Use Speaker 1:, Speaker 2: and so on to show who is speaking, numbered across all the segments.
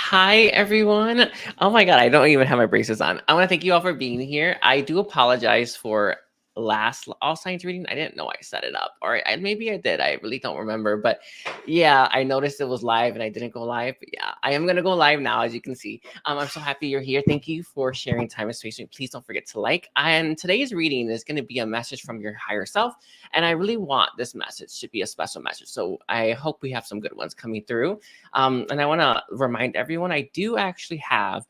Speaker 1: Hi, everyone. Oh my God, I don't even have my braces on. I want to thank you all for being here. I do apologize for last all signs reading. I didn't know I set it up, or maybe I did. I really don't remember. But yeah, I noticed it was live and I didn't go live. But yeah, I am going to go live now, as you can see. I'm so happy you're here. Thank you for sharing time and space with me. Please don't forget to like. And today's reading is going to be a message from your higher self. And I really want this message to be a special message. So I hope we have some good ones coming through. And I want to remind everyone, I do actually have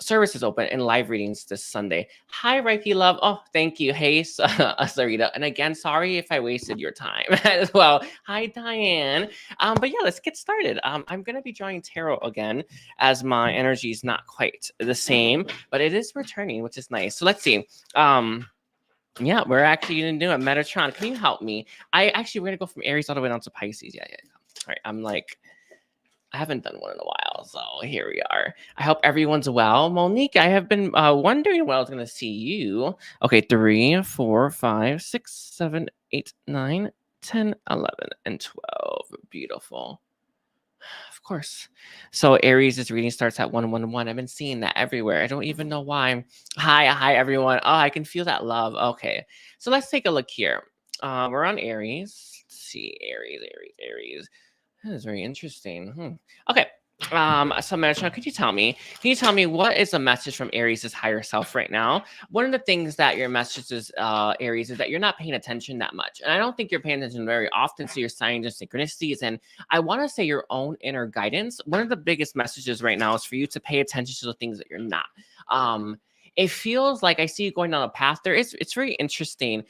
Speaker 1: services open and live readings this Sunday. Hi, Reiki Love. Oh, thank you. Hey, Sarita. And again, sorry if I wasted your time as well. Hi, Diane. But yeah, let's get started. I'm going to be drawing tarot again, as my energy is not quite the same, but it is returning, which is nice. So let's see. Yeah, we're actually going to do a Metatron. Can you help me? We're going to go from Aries all the way down to Pisces. Yeah. All right, I haven't done one in a while, so here we are. I hope everyone's well. Monique, I have been wondering when I was going to see you. Okay, 3, 4, 5, 6, 7, 8, 9, 10, 11, and 12. Beautiful. Of course. So Aries' reading starts at 111. I've been seeing that everywhere. I don't even know why. Hi, everyone. Oh, I can feel that love. Okay, so let's take a look here. We're on Aries. Let's see, Aries. That is very interesting. Okay. So Metatron, can you tell me what is the message from Aries' higher self right now? One of the things that your message is, Aries, is that you're not paying attention that much. And I don't think you're paying attention very often to your signs and synchronicities. And I want to say your own inner guidance. One of the biggest messages right now is for you to pay attention to the things that you're not. It feels like I see you going down a path. It's very interesting.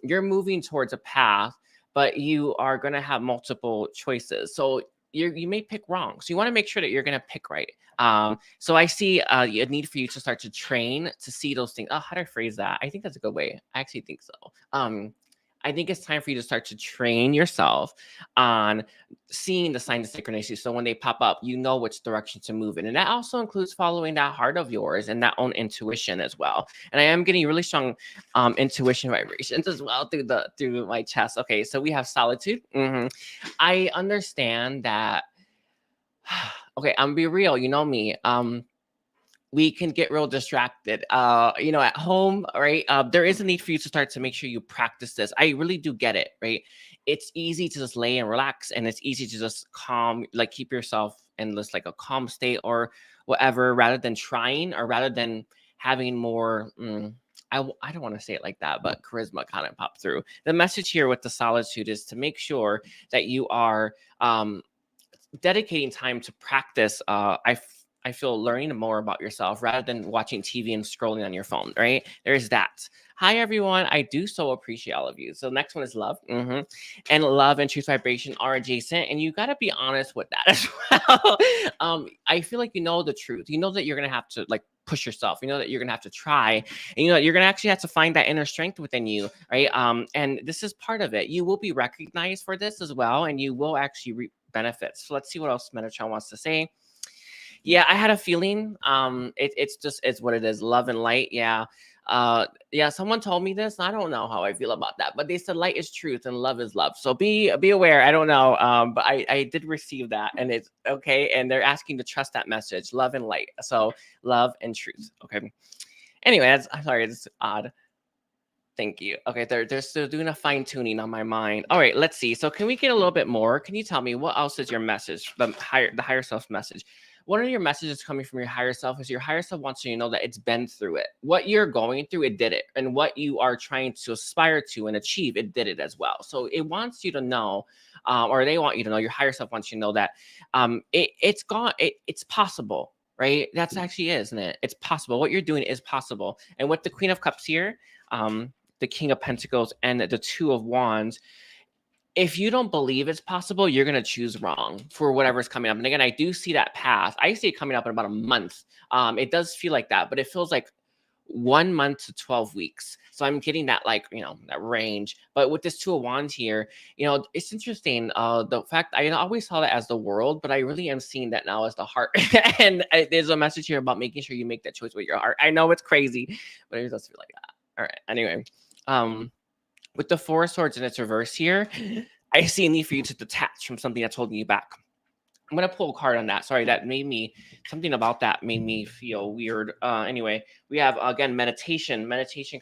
Speaker 1: You're moving towards a path, but you are going to have multiple choices. So you may pick wrong. So you want to make sure that you're going to pick right. So I see a need for you to start to train to see those things. Oh, how do I phrase that? I think that's a good way. I actually think so. I think it's time for you to start to train yourself on seeing the signs of synchronicity. So when they pop up, you know which direction to move in. And that also includes following that heart of yours and that own intuition as well. And I am getting really strong intuition vibrations as well through my chest. Okay, so we have solitude. I understand that. Okay, I'm be real. You know me. We can get real distracted, at home, right? There is a need for you to start to make sure you practice this. I really do get it, right? It's easy to just lay and relax, and it's easy to just keep yourself in this like a calm state or whatever, rather than trying or rather than having more. I don't want to say it like that, but charisma kind of pop through. The message here with the solitude is to make sure that you are dedicating time to practice. I feel learning more about yourself rather than watching TV and scrolling on your phone, right? There's that. Hi, everyone. I do so appreciate all of you. So next one is love. And love and truth vibration are adjacent. And you got to be honest with that as well. I feel like you know the truth. You know that you're going to have to push yourself. You know that you're going to have to try. And you know that you're going to actually have to find that inner strength within you, right? And this is part of it. You will be recognized for this as well. And you will actually reap benefits. So let's see what else Metatron wants to say. Yeah, I had a feeling. It's what it is. Love and light. Yeah. Someone told me this. I don't know how I feel about that, but they said light is truth and love is love. So be aware. I don't know. But I did receive that, and it's okay. And they're asking to trust that message, love and light. So love and truth. Okay. Anyway, I'm sorry. It's odd. Thank you. Okay, they're still doing a fine tuning on my mind. All right, let's see. So can we get a little bit more? Can you tell me what else is your message? The higher self message. One of your messages coming from your higher self is your higher self wants you to know that it's been through it. What you're going through, it did it. And what you are trying to aspire to and achieve, it did it as well. So it wants you to know, or they want you to know, your higher self wants you to know that it's gone. It's possible, right? That's actually is, isn't it? It's possible. What you're doing is possible. And with the Queen of Cups here, the King of Pentacles and the Two of Wands, if you don't believe it's possible, you're going to choose wrong for whatever's coming up. And again, I do see that path. I see it coming up in about a month. It does feel like that, but it feels like 1 month to 12 weeks. So I'm getting that, that range. But with this Two of Wands here, it's interesting. The fact I always saw that as the world, but I really am seeing that now as the heart. And there's a message here about making sure you make that choice with your heart. I know it's crazy, but it does feel like that. All right. Anyway. With the Four of Swords in its reverse here, I see a need for you to detach from something that's holding you back. I'm gonna pull a card on that. Sorry, that made me something about that made me feel weird. Anyway, we have again meditation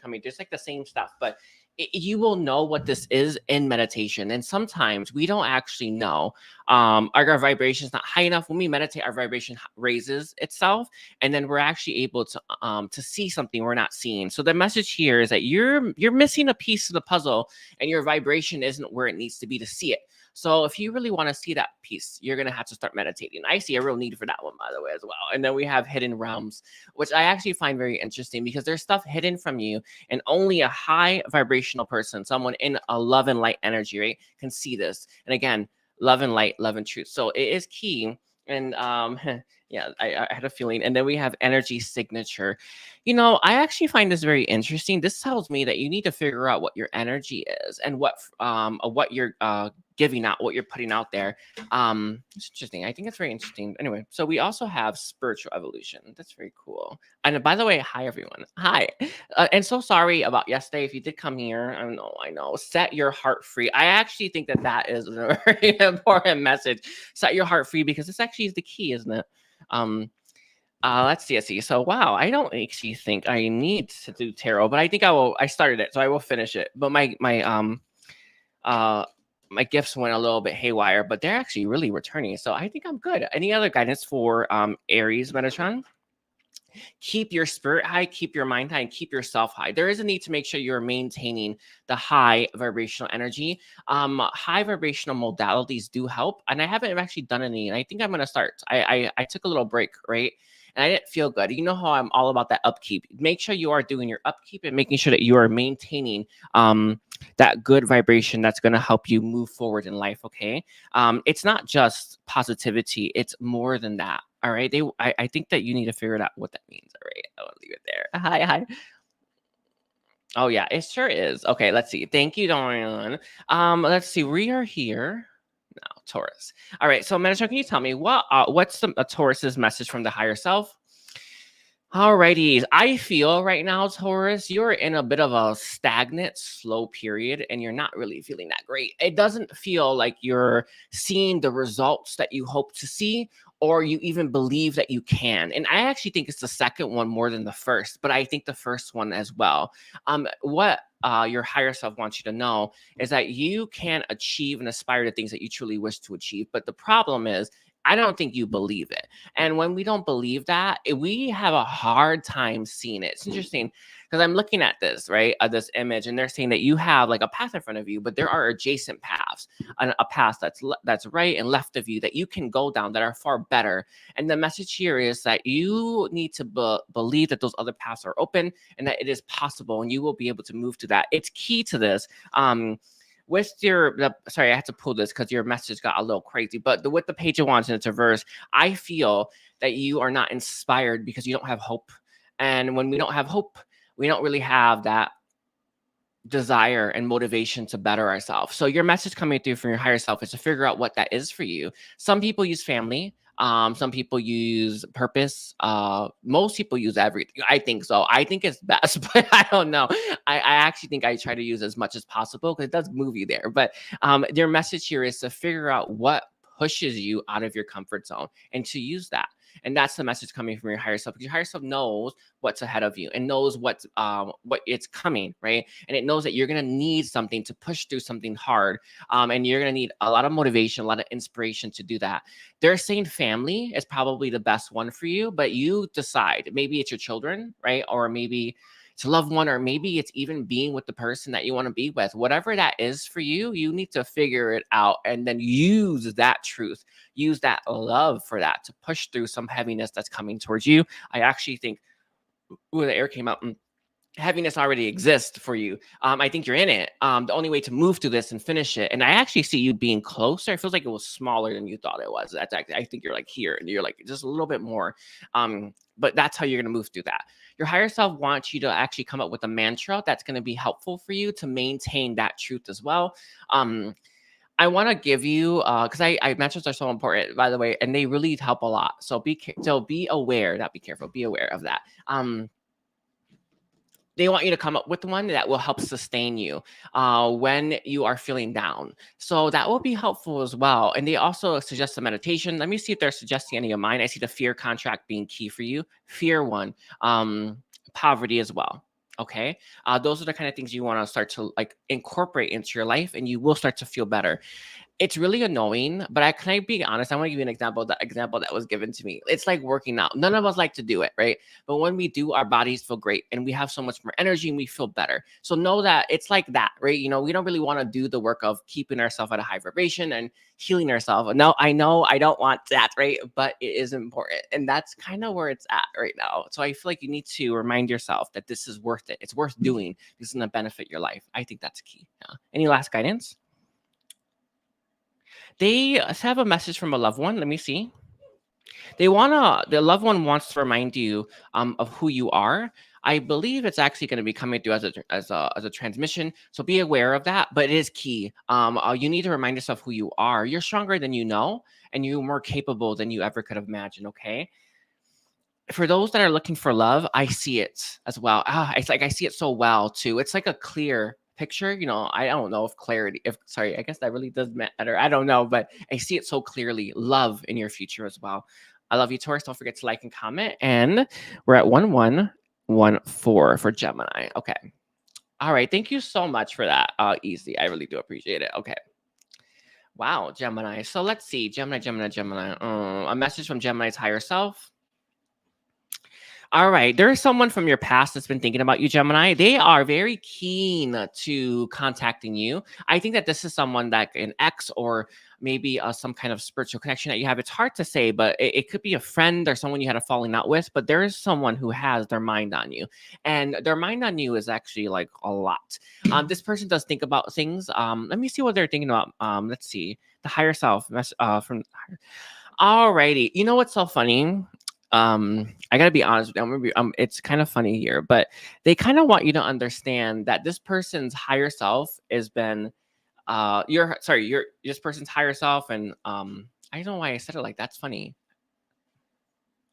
Speaker 1: coming. Just like the same stuff, but you will know what this is in meditation. And sometimes we don't actually know. Our vibration is not high enough. When we meditate, our vibration raises itself, and then we're actually able to see something we're not seeing. So the message here is that you're missing a piece of the puzzle, and your vibration isn't where it needs to be to see it. So if you really want to see that piece, you're going to have to start meditating. I see a real need for that one, by the way, as well. And then we have hidden realms, which I actually find very interesting because there's stuff hidden from you, and only a high vibrational person, someone in a love and light energy, right, can see this. And again, love and light, love and truth. So it is key. And yeah, I had a feeling. And then we have energy signature. You know, I actually find this very interesting. This tells me that you need to figure out what your energy is and what you're giving out, what you're putting out there. It's interesting. I think it's very interesting. Anyway, so we also have spiritual evolution. That's very cool. And by the way, hi everyone. Hi. And so sorry about yesterday. If you did come here, I know. Set your heart free. I actually think that that is a very important message. Set your heart free, because this actually is the key, isn't it? Let's see. So wow, I don't actually think I need to do tarot, but I think I will. I started it, so I will finish it. But my gifts went a little bit haywire, but they're actually really returning. So I think I'm good. Any other guidance for Aries, Metatron? Keep your spirit high, keep your mind high, and keep yourself high. There is a need to make sure you're maintaining the high vibrational energy. High vibrational modalities do help, and I haven't actually done any, and I think I'm going to start. I took a little break, right? And I didn't feel good. You know how I'm all about that upkeep. Make sure you are doing your upkeep and making sure that you are maintaining that good vibration that's going to help you move forward in life, okay? It's not just positivity. It's more than that, all right? I think that you need to figure out what that means, all right? I'll leave it there. Hi. Oh, yeah, it sure is. Okay, let's see. Thank you, Dorian. Let's see. We are here. No, Taurus. All right. So, Metatron, can you tell me what's a Taurus's message from the higher self? Alrighty. I feel right now, Taurus, you're in a bit of a stagnant, slow period, and you're not really feeling that great. It doesn't feel like you're seeing the results that you hope to see, or you even believe that you can. And I actually think it's the second one more than the first, but I think the first one as well. What your higher self wants you to know is that you can achieve and aspire to things that you truly wish to achieve. But the problem is, I don't think you believe it. And when we don't believe that, we have a hard time seeing it. It's interesting because I'm looking at this, right? This image, and they're saying that you have like a path in front of you, but there are adjacent paths, a path that's right and left of you that you can go down that are far better. And the message here is that you need to believe that those other paths are open and that it is possible, and you will be able to move to that. It's key to this. With sorry, I had to pull this because your message got a little crazy, but with the page of wands and its reverse, I feel that you are not inspired because you don't have hope. And when we don't have hope, we don't really have that desire and motivation to better ourselves. So your message coming through from your higher self is to figure out what that is for you. Some people use family. Some people use purpose. Most people use everything. I think so. I think it's best, but I don't know. I actually think I try to use as much as possible because it does move you there. But their message here is to figure out what pushes you out of your comfort zone and to use that. And that's the message coming from your higher self. Because your higher self knows what's ahead of you and knows what it's coming, right? And it knows that you're gonna need something to push through something hard, and you're gonna need a lot of motivation, a lot of inspiration to do that. They're saying family is probably the best one for you, but you decide. Maybe it's your children, right? Or maybe it's a loved one, or maybe it's even being with the person that you want to be with. Whatever that is for you, you need to figure it out and then use that truth, use that love for that to push through some heaviness that's coming towards you. I actually think, ooh, the air came out. Heaviness already exists for you. I think you're in it. The only way to move through this and finish it, and I actually see you being closer. It feels like it was smaller than you thought it was. That's actually, I think you're like here, and you're like just a little bit more. But that's how you're gonna move through that. Your higher self wants you to actually come up with a mantra that's gonna be helpful for you to maintain that truth as well. I want to give you because I mantras are so important, by the way, and they really help a lot. So be aware, not be careful, be aware of that. They want you to come up with one that will help sustain you when you are feeling down. So that will be helpful as well. And they also suggest a meditation. Let me see if they're suggesting any of mine. I see the fear contract being key for you. Fear one, poverty as well. Okay. Those are the kind of things you want to start to like incorporate into your life, and you will start to feel better. It's really annoying, but can I be honest? I want to give you an example. The example that was given to me. It's like working out. None of us like to do it, right? But when we do, our bodies feel great and we have so much more energy and we feel better. So know that it's like that, right? You know, we don't really want to do the work of keeping ourselves at a high vibration and healing ourselves. No, I know I don't want that, right? But it is important. And that's kind of where it's at right now. So I feel like you need to remind yourself that this is worth it. It's worth doing. This is going to benefit your life. I think that's key. Yeah. Any last guidance? They have a message from a loved one. Let me see. The loved one wants to remind you of who you are. I believe it's actually going to be coming through as a transmission. So be aware of that. But it is key. You need to remind yourself who you are. You're stronger than you know, and you're more capable than you ever could have imagined. Okay. For those that are looking for love, I see it as well. It's like I see it so well too. It's like a clear picture. You know, I don't know sorry, I guess that really does matter. I don't know, but I see it so clearly. Love in your future as well. I love you, Taurus. Don't forget to like and comment. And we're at 1114 for Gemini. Okay. All right. Thank you so much for that. Easy. I really do appreciate it. Okay. Wow, Gemini. So let's see. Gemini. A message from Gemini's higher self. All right. There is someone from your past that's been thinking about you, Gemini. They are very keen to contacting you. I think that this is someone that an ex or maybe some kind of spiritual connection that you have. It's hard to say, but it could be a friend or someone you had a falling out with. But there is someone who has their mind on you. And their mind on you is actually like a lot. This person does think about things. Let me see what they're thinking about. Let's see. The higher self. From Alrighty. You know what's so funny? I gotta be honest with you. It's kind of funny here, but they kind of want you to understand that this person's higher self has been this person's higher self, and I don't know why I said it like that's funny.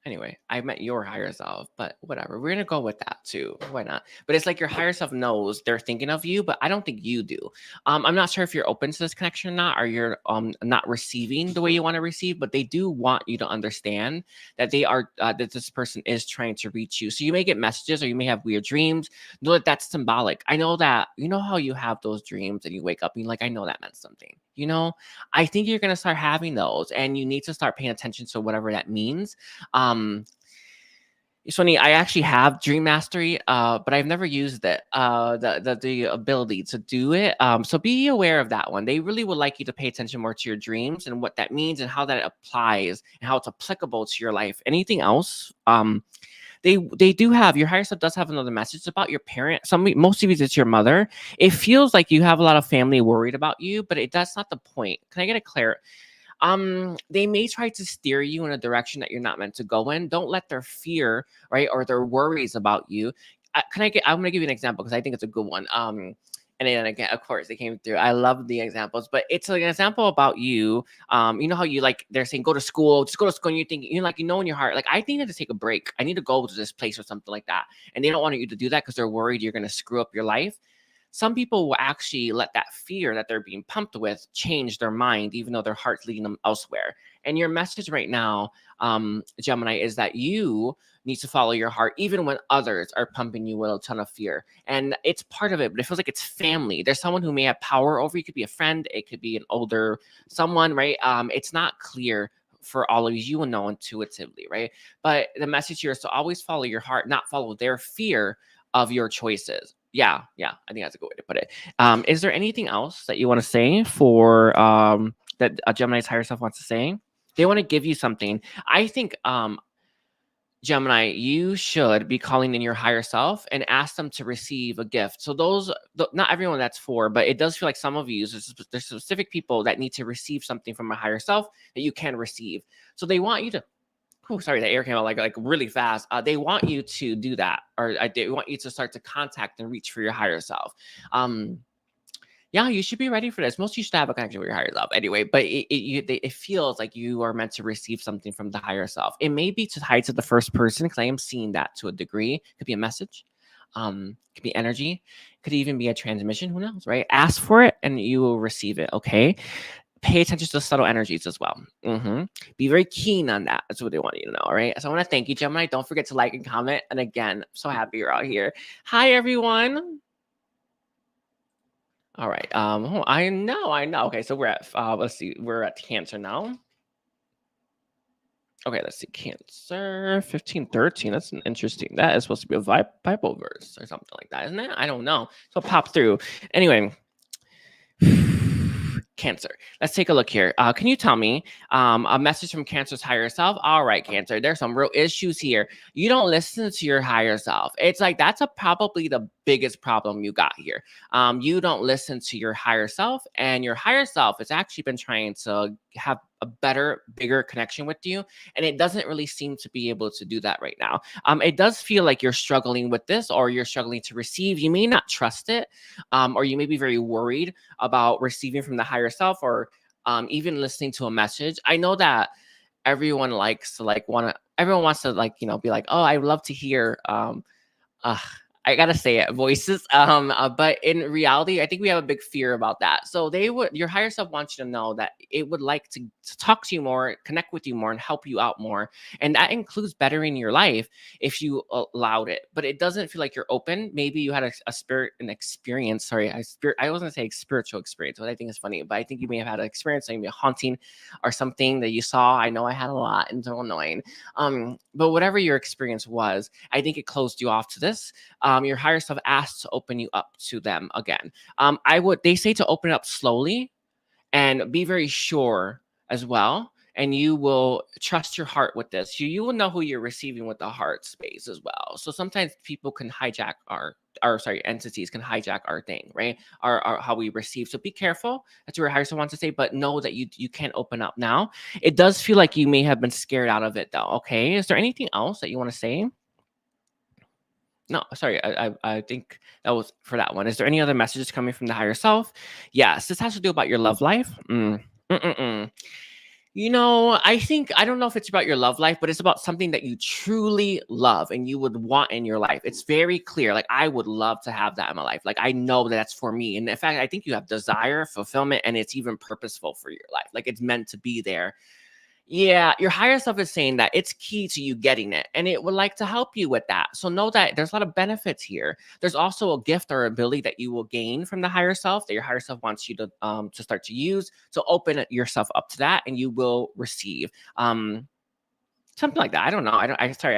Speaker 1: Anyway, I met your higher self, but whatever. We're going to go with that too. Why not? But it's like your higher self knows they're thinking of you, but I don't think you do. I'm not sure if you're open to this connection or not, or you're not receiving the way you want to receive, but they do want you to understand that they are, that this person is trying to reach you. So you may get messages or you may have weird dreams. Know that that's symbolic. I know that, you know how you have those dreams and you wake up and you're like, I know that meant something. You know, I think you're going to start having those and you need to start paying attention to whatever that means. It's funny, I actually have dream mastery, but I've never used it, the ability to do it. So be aware of that one. They really would like you to pay attention more to your dreams and what that means and how that applies and how it's applicable to your life. Anything else? They do have, your higher self does have another message about your parent. Most of you, it's your mother. It feels like you have a lot of family worried about you, but that's not the point. Can I get a clear? They may try to steer you in a direction that you're not meant to go in. Don't let their fear, right, or their worries about you. I'm gonna give you an example because I think it's a good one. And then again, of course, they came through. I love the examples, but it's like an example about you. You know how you like they're saying go to school, just go to school, and you're thinking, you know, like, you know, in your heart, like, I think I need to take a break. I need to go to this place or something like that. And they don't want you to do that because they're worried you're gonna screw up your life. Some people will actually let that fear that they're being pumped with change their mind, even though their heart's leading them elsewhere. And your message right now, Gemini, is that you need to follow your heart, even when others are pumping you with a ton of fear. And it's part of it, but it feels like it's family. There's someone who may have power over you. It could be a friend. It could be an older someone, right? It's not clear for all of you. You will know intuitively, right? But the message here is to always follow your heart, not follow their fear of your choices. Yeah, I think that's a good way to put it. Is there anything else that you want to say for that Gemini's higher self wants to say? They want to give you something. I think Gemini, you should be calling in your higher self and ask them to receive a gift. So not everyone that's for, but it does feel like some of you, there's specific people that need to receive something from a higher self that you can receive. So they want you to, oh, sorry, the air came out like really fast. They want you to do that, or they want you to start to contact and reach for your higher self. Yeah, you should be ready for this. Most of you should have a connection with your higher self anyway, but it feels like you are meant to receive something from the higher self. It may be tied to the first person because I am seeing that to a degree. It could be a message. Could be energy, could even be a transmission. Who knows, right? Ask for it and you will receive it. Okay. Pay attention to the subtle energies as well. Be very keen on that. That's what they want you to know. All right. So I want to thank you, Gemini. Don't forget to like and comment. And again, I'm so happy you're out here. Hi, everyone. All right. I know. Okay, so we're at let's see, we're at Cancer now. Okay, let's see. Cancer 1513. That's an interesting. That is supposed to be a Bible verse or something like that, isn't it? I don't know. So pop through. Anyway. Cancer. Let's take a look here. Can you tell me a message from Cancer's higher self? All right, Cancer. There's some real issues here. You don't listen to your higher self. It's like that's probably the biggest problem you got here. You don't listen to your higher self, and your higher self has actually been trying to have a better, bigger connection with you, and it doesn't really seem to be able to do that right now. It does feel like you're struggling with this, or you're struggling to receive. You may not trust it, or you may be very worried about receiving from the higher self, or even listening to a message. I know that everyone likes to everyone wants to be like, oh, I love to hear I gotta say it, voices. But in reality, I think we have a big fear about that. So your higher self wants you to know that it would like to talk to you more, connect with you more, and help you out more. And that includes bettering your life if you allowed it. But it doesn't feel like you're open. Maybe you had an experience. Sorry, I was gonna say spiritual experience, but I think it's funny. But I think you may have had an experience, maybe a haunting or something that you saw. I know I had a lot, and so annoying. But whatever your experience was, I think it closed you off to this. Your higher self asks to open you up to them again. They say to open up slowly and be very sure as well. And you will trust your heart with this. You will know who you're receiving with the heart space as well. So sometimes people can hijack entities can hijack our thing, right? Our how we receive. So be careful. That's what your higher self wants to say, but know that you can open up now. It does feel like you may have been scared out of it though. Okay. Is there anything else that you want to say? No, sorry. I think that was for that one. Is there any other messages coming from the higher self? Yes, this has to do about your love life. I don't know if it's about your love life, but it's about something that you truly love and you would want in your life. It's very clear. Like, I would love to have that in my life. Like, I know that's for me. And in fact, I think you have desire, fulfillment, and it's even purposeful for your life. Like, it's meant to be there. Yeah, your higher self is saying that it's key to you getting it, and it would like to help you with that. So know that there's a lot of benefits here. There's also a gift or ability that you will gain from the higher self that your higher self wants you to start to use. So open yourself up to that, and you will receive something like that. I don't know. I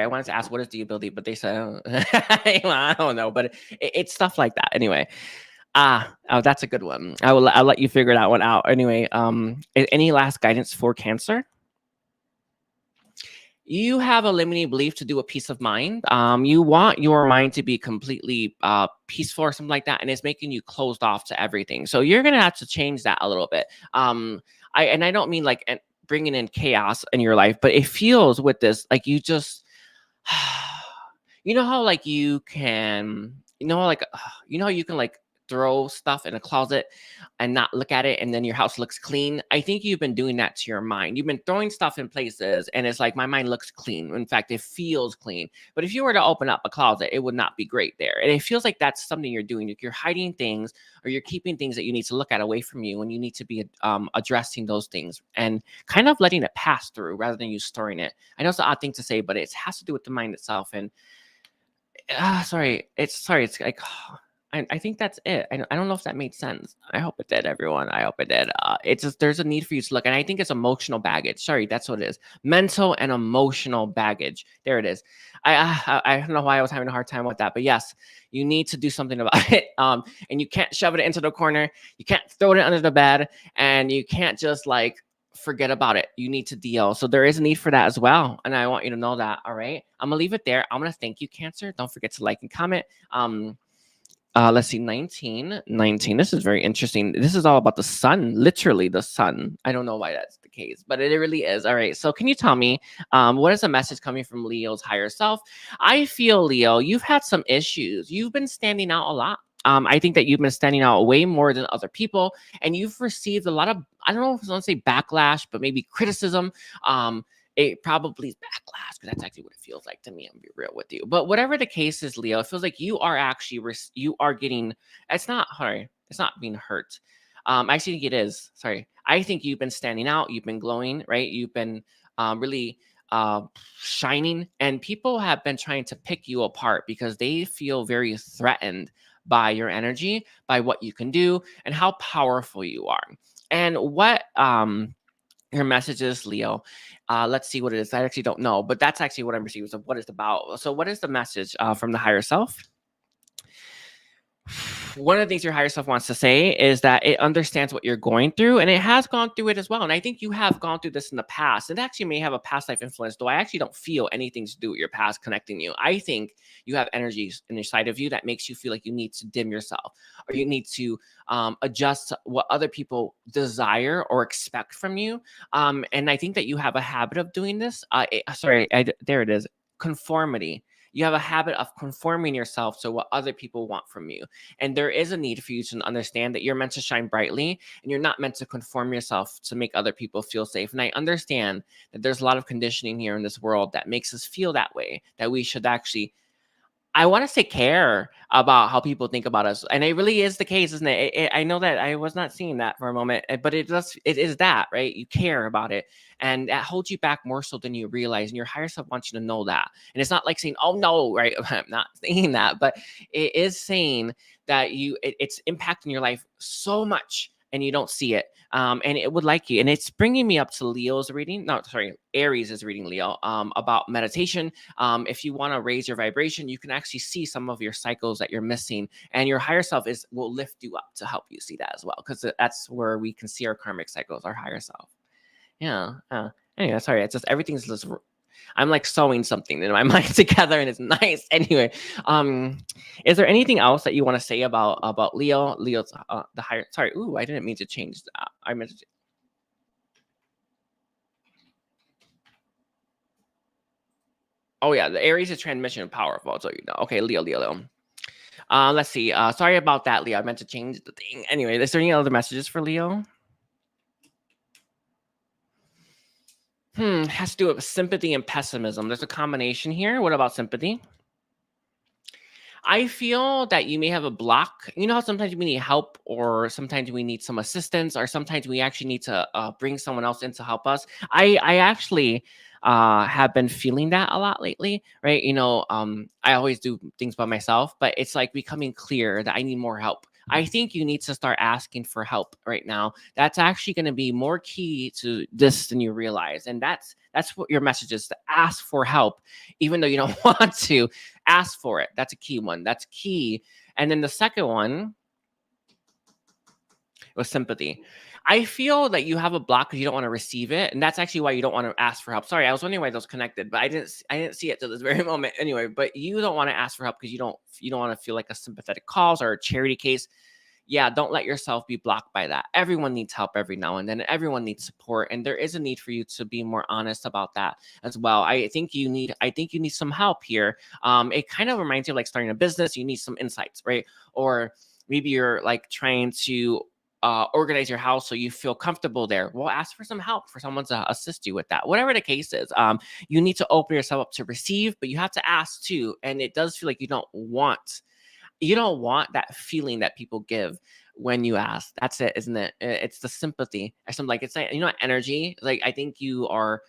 Speaker 1: wanted to ask what is the ability, but they said I don't know. But it's stuff like that. Anyway. That's a good one. I'll let you figure that one out. Anyway, any last guidance for Cancer? You have a limiting belief to do a peace of mind. You want your mind to be completely peaceful or something like that, and it's making you closed off to everything. So you're gonna have to change that a little bit. I don't mean like bringing in chaos in your life, but it feels with this like you just, you know how like you can, how you can like throw stuff in a closet and not look at it, and then your house looks clean. I think you've been doing that to your mind. You've been throwing stuff in places, and it's like, my mind looks clean. In fact, it feels clean. But if you were to open up a closet, it would not be great there. And it feels like that's something you're doing. Like, you're hiding things, or you're keeping things that you need to look at away from you, and you need to be addressing those things and kind of letting it pass through rather than you storing it. I know it's an odd thing to say, but it has to do with the mind itself. And it's like, I think that's it. I don't know if that made sense. I hope it did, everyone. I hope it did. It's just, there's a need for you to look. And I think it's emotional baggage. Sorry, that's what it is. Mental and emotional baggage. There it is. I don't know why I was having a hard time with that. But yes, you need to do something about it. And you can't shove it into the corner. You can't throw it under the bed. And you can't just like forget about it. You need to deal. So there is a need for that as well. And I want you to know that. All right. I'm going to leave it there. I'm going to thank you, Cancer. Don't forget to like and comment. Let's see, 19. This is very interesting. This is all about the sun, literally the sun. I don't know why that's the case, but it really is. All right. So can you tell me, what is the message coming from Leo's higher self? I feel, Leo, you've had some issues. You've been standing out a lot. I think that you've been standing out way more than other people, and you've received a lot of, I don't know if I want to say backlash, but maybe criticism. it probably is backlash, because that's actually what it feels like to me. I'm gonna be real with you. But whatever the case is, Leo, it feels like you are actually you are getting. It's not sorry. It's not being hurt. I actually think it is. Sorry. I think you've been standing out. You've been glowing, right? You've been really shining, and people have been trying to pick you apart because they feel very threatened by your energy, by what you can do, and how powerful you are. And what your message is, Leo. Let's see what it is. I actually don't know, but that's actually what I'm receiving. So what it's about. So what is the message from the higher self? One of the things your higher self wants to say is that it understands what you're going through, and it has gone through it as well. And I think you have gone through this in the past. It actually may have a past life influence, though I actually don't feel anything to do with your past connecting you. I think you have energies in your side of you that makes you feel like you need to dim yourself, or you need to adjust to what other people desire or expect from you. And I think that you have a habit of doing this. There it is. Conformity. You have a habit of conforming yourself to what other people want from you. And there is a need for you to understand that you're meant to shine brightly, and you're not meant to conform yourself to make other people feel safe. And I understand that there's a lot of conditioning here in this world that makes us feel that way, that we should actually, I want to say, care about how people think about us. And it really is the case, isn't it? I know that I was not seeing that for a moment, but it is that, right? You care about it. And that holds you back more so than you realize. And your higher self wants you to know that. And it's not like saying, oh no, right? I'm not saying that, but it is saying that it's impacting your life so much and you don't see it. And it would like you. And it's bringing me up to Leo's reading. No, sorry, Aries is reading Leo about meditation. If you want to raise your vibration, you can actually see some of your cycles that you're missing, and your higher self will lift you up to help you see that as well, because that's where we can see our karmic cycles, our higher self. Yeah. Anyway, sorry. It's just everything's just. I'm like sewing something in my mind together, and it's nice. Anyway, is there anything else that you want to say about Leo? Leo's the higher. Sorry. Ooh, I didn't mean to change that. I meant to. Oh yeah, the Aries is transmission powerful, so you know. Okay, Leo. Let's see. Sorry about that, Leo. I meant to change the thing. Anyway, is there any other messages for Leo? Has to do with sympathy and pessimism. There's a combination here. What about sympathy? I feel that you may have a block. You know how sometimes we need help, or sometimes we need some assistance, or sometimes we actually need to bring someone else in to help us. I actually have been feeling that a lot lately, right? I always do things by myself, but it's like becoming clear that I need more help. I think you need to start asking for help right now. That's actually going to be more key to this than you realize. And that's what your message is, to ask for help, even though you don't want to. Ask for it. That's a key one. That's key. And then the second one was sympathy. I feel that you have a block because you don't want to receive it, and that's actually why you don't want to ask for help. Sorry, I was wondering why those connected, but I didn't see it till this very moment. Anyway, but you don't want to ask for help because you don't want to feel like a sympathetic cause or a charity case. Yeah, don't let yourself be blocked by that. Everyone needs help every now and then. Everyone needs support, and there is a need for you to be more honest about that as well. I think you need some help here. It kind of reminds you of like starting a business. You need some insights, right? Or maybe you're like trying to organize your house so you feel comfortable there. Well, ask for some help, for someone to assist you with that. Whatever the case is, you need to open yourself up to receive, but you have to ask too. And it does feel like you don't want that feeling that people give when you ask. That's it, isn't it? It's the sympathy or something, like it's like, energy. Like, I think you are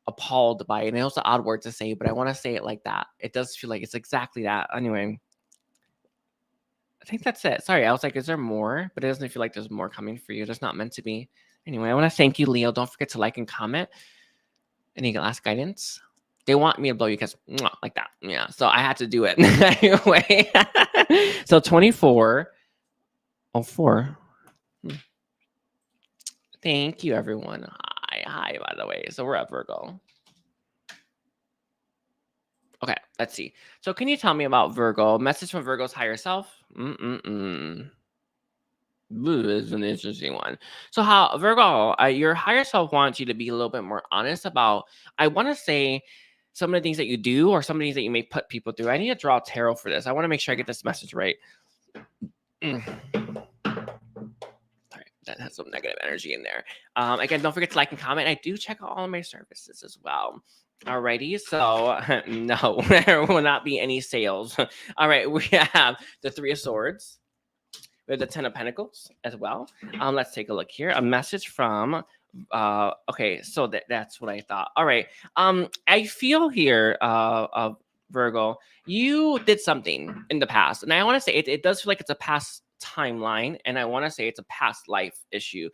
Speaker 1: appalled by it. And it's an odd word to say, but I want to say it like that. It does feel like it's exactly that. Anyway, I think that's it. Sorry, I was like, is there more? But it doesn't feel like there's more coming for you. There's not meant to be. Anyway, I want to thank you, Leo. Don't forget to like and comment. Any last guidance? They want me to blow you because like that. Yeah. So I had to do it anyway. So 2404. Thank you, everyone. Hi, by the way. So we're at Virgo. Okay, let's see. So can you tell me about Virgo? Message from Virgo's higher self? This is an interesting one. So how Virgo, your higher self wants you to be a little bit more honest about, I want to say, some of the things that you do or some of the things that you may put people through. I need to draw tarot for this. I want to make sure I get this message right. Sorry. that has some negative energy in there. Again, don't forget to like and comment. I do check out all of my services as well. Alrighty, so no, there will not be any sales. All right, we have the Three of Swords. We have the Ten of Pentacles as well. Let's take a look here. A message from okay, so that's what I thought. All right. I feel here Virgo, you did something in the past, and I want to say it does feel like it's a past timeline, and I want to say it's a past life issue.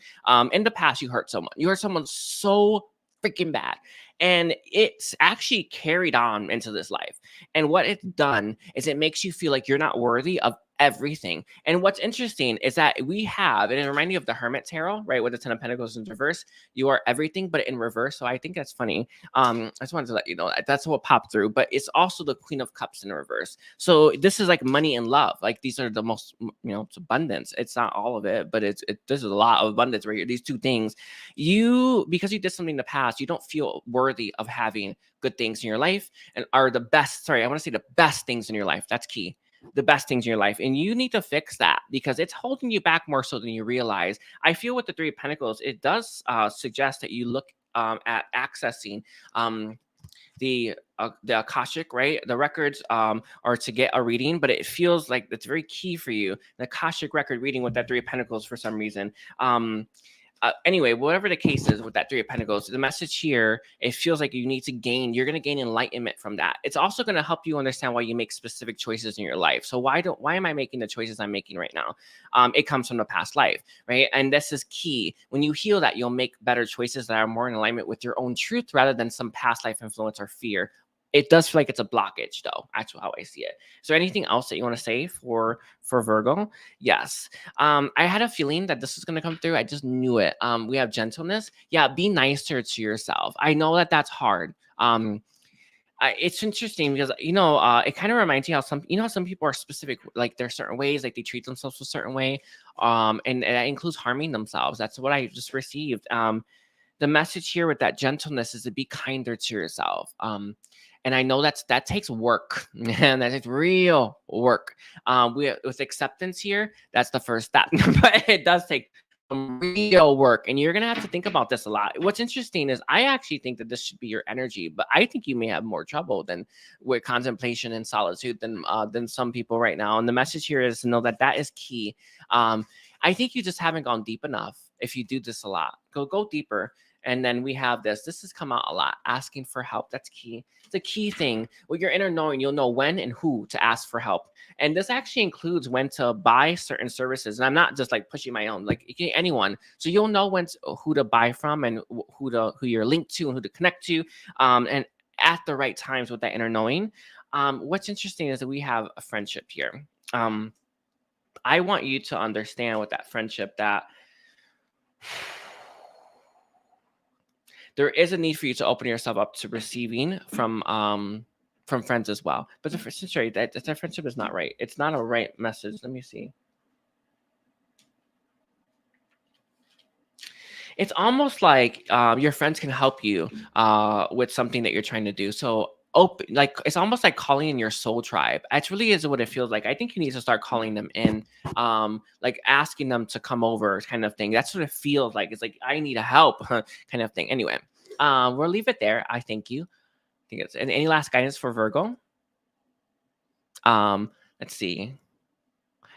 Speaker 1: In the past, you hurt someone. You hurt someone so freaking bad, and it's actually carried on into this life. And what it's done is it makes you feel like you're not worthy of everything. And what's interesting is that we have, and it reminds me of the Hermit Tarot, right? With the Ten of Pentacles in reverse, you are everything, but in reverse. So I think that's funny. I just wanted to let you know that that's what popped through, but it's also the Queen of Cups in reverse. So this is like money and love. Like these are the most, it's abundance. It's not all of it, but there's a lot of abundance right here. These two things, because you did something in the past, you don't feel worthy of having good things in your life and are the best. Sorry, I want to say the best things in your life. That's key. The best things in your life, and you need to fix that because it's holding you back more so than you realize. I feel with the Three of Pentacles, it does suggest that you look at accessing the Akashic, right? The records are to get a reading, but it feels like it's very key for you. The Akashic record reading with that Three of Pentacles for some reason. Anyway, whatever the case is with that Three of Pentacles, the message here, it feels like you're going to gain enlightenment from that. It's also going to help you understand why you make specific choices in your life. So why am I making the choices I'm making right now? It comes from the past life, right? And this is key. When you heal that, you'll make better choices that are more in alignment with your own truth rather than some past life influence or fear. It does feel like it's a blockage, though. That's how I see it. Is there anything else that you want to say for Virgo? Yes. I had a feeling that this was going to come through. I just knew it. We have gentleness. Yeah, be nicer to yourself. I know that that's hard. It's interesting because it kind of reminds you how some people are specific, like there's certain ways, like they treat themselves a certain way, and that includes harming themselves. That's what I just received. The message here with that gentleness is to be kinder to yourself. And I know that takes work, and that takes real work. With acceptance here, that's the first step, but it does take some real work, and you're gonna have to think about this a lot. What's interesting is I actually think that this should be your energy, but I think you may have more trouble than with contemplation and solitude than some people right now. And the message here is to know that is key. I think you just haven't gone deep enough. If you do this a lot, go deeper. And then we have this has come out a lot, asking for help. That's key. It's a key thing. With your inner knowing, you'll know when and who to ask for help. And this actually includes when to buy certain services. And I'm not just like pushing my own, like anyone. So you'll know who to buy from and who you're linked to and who to connect to. And at the right times with that inner knowing. What's interesting is that we have a friendship here. I want you to understand with that friendship that there is a need for you to open yourself up to receiving from friends as well. But the friendship is not right. It's not a right message. Let me see. It's almost like your friends can help you with something that you're trying to do. So it's almost like calling in your soul tribe. It really is what it feels like. I think you need to start calling them in, like asking them to come over, kind of thing. That's what it feels like. It's like I need a help, kind of thing. Anyway, we'll leave it there. I thank you. I think it's any last guidance for Virgo. Let's see.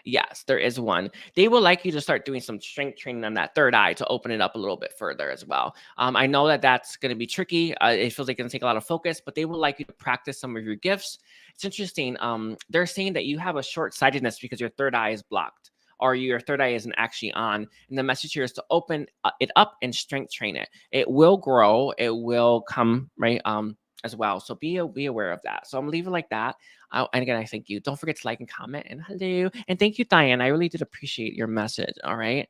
Speaker 1: Yes, there is one. They will like you to start doing some strength training on that third eye to open it up a little bit further as well. I know that that's going to be tricky. It feels like it's going to take a lot of focus, but they will like you to practice some of your gifts. It's interesting. They're saying that you have a short-sightedness because your third eye is blocked or your third eye isn't actually on. And the message here is to open it up and strength train it. It will grow. It will come, right? As well. So be aware of that. So I'm leaving like that. And again, I thank you. Don't forget to like and comment and hello. And thank you, Diane. I really did appreciate your message. All right.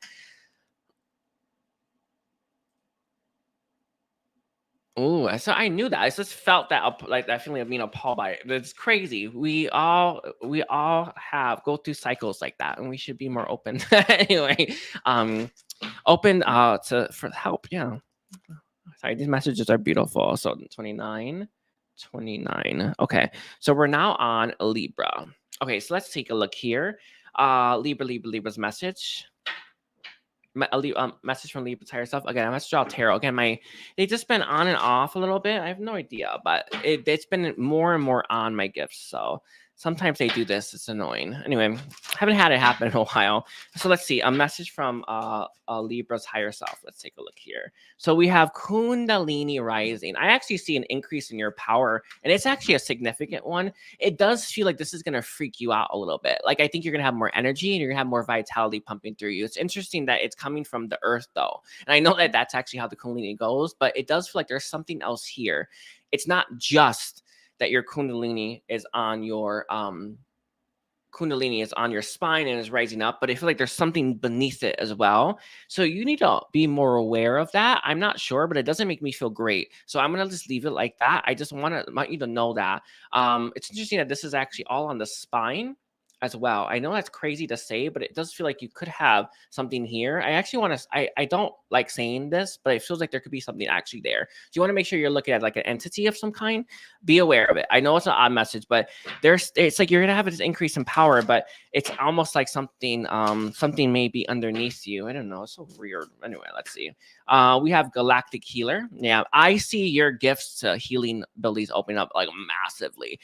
Speaker 1: Oh, so I knew that. I just felt that like that feeling of being appalled by it. It's crazy. We all go through cycles like that, and we should be more open. Anyway, open for help. Yeah. Sorry, these messages are beautiful. So 29. Okay, so we're now on Libra. Okay, so let's take a look here. Libra's message. message from Libra higher self. Again, I message out tarot. Again, they just been on and off a little bit. I have no idea, but it's been more and more on my gifts. So sometimes they do this. It's annoying. Anyway, haven't had it happen in a while. So let's see. A message from Libra's higher self. Let's take a look here. So we have Kundalini rising. I actually see an increase in your power, and it's actually a significant one. It does feel like this is going to freak you out a little bit. Like, I think you're going to have more energy and you're going to have more vitality pumping through you. It's interesting that it's coming from the earth, though. And I know that that's actually how the Kundalini goes, but it does feel like there's something else here. It's not just that your Kundalini is on your Kundalini is on your spine and is rising up, but I feel like there's something beneath it as well. So you need to be more aware of that. I'm not sure, but it doesn't make me feel great. So I'm going to just leave it like that. I just want you to know that. It's interesting that this is actually all on the spine as well. I know that's crazy to say, but it does feel like you could have something here. I actually want to, I don't like saying this, but it feels like there could be something actually there. So you want to make sure you're looking at like an entity of some kind. Be aware of it. I know it's an odd message, but it's like you're going to have this increase in power, but it's almost like something may be underneath you. I don't know. It's so weird. Anyway, let's see. We have Galactic Healer. Yeah, I see your gifts to healing abilities opening up like massively.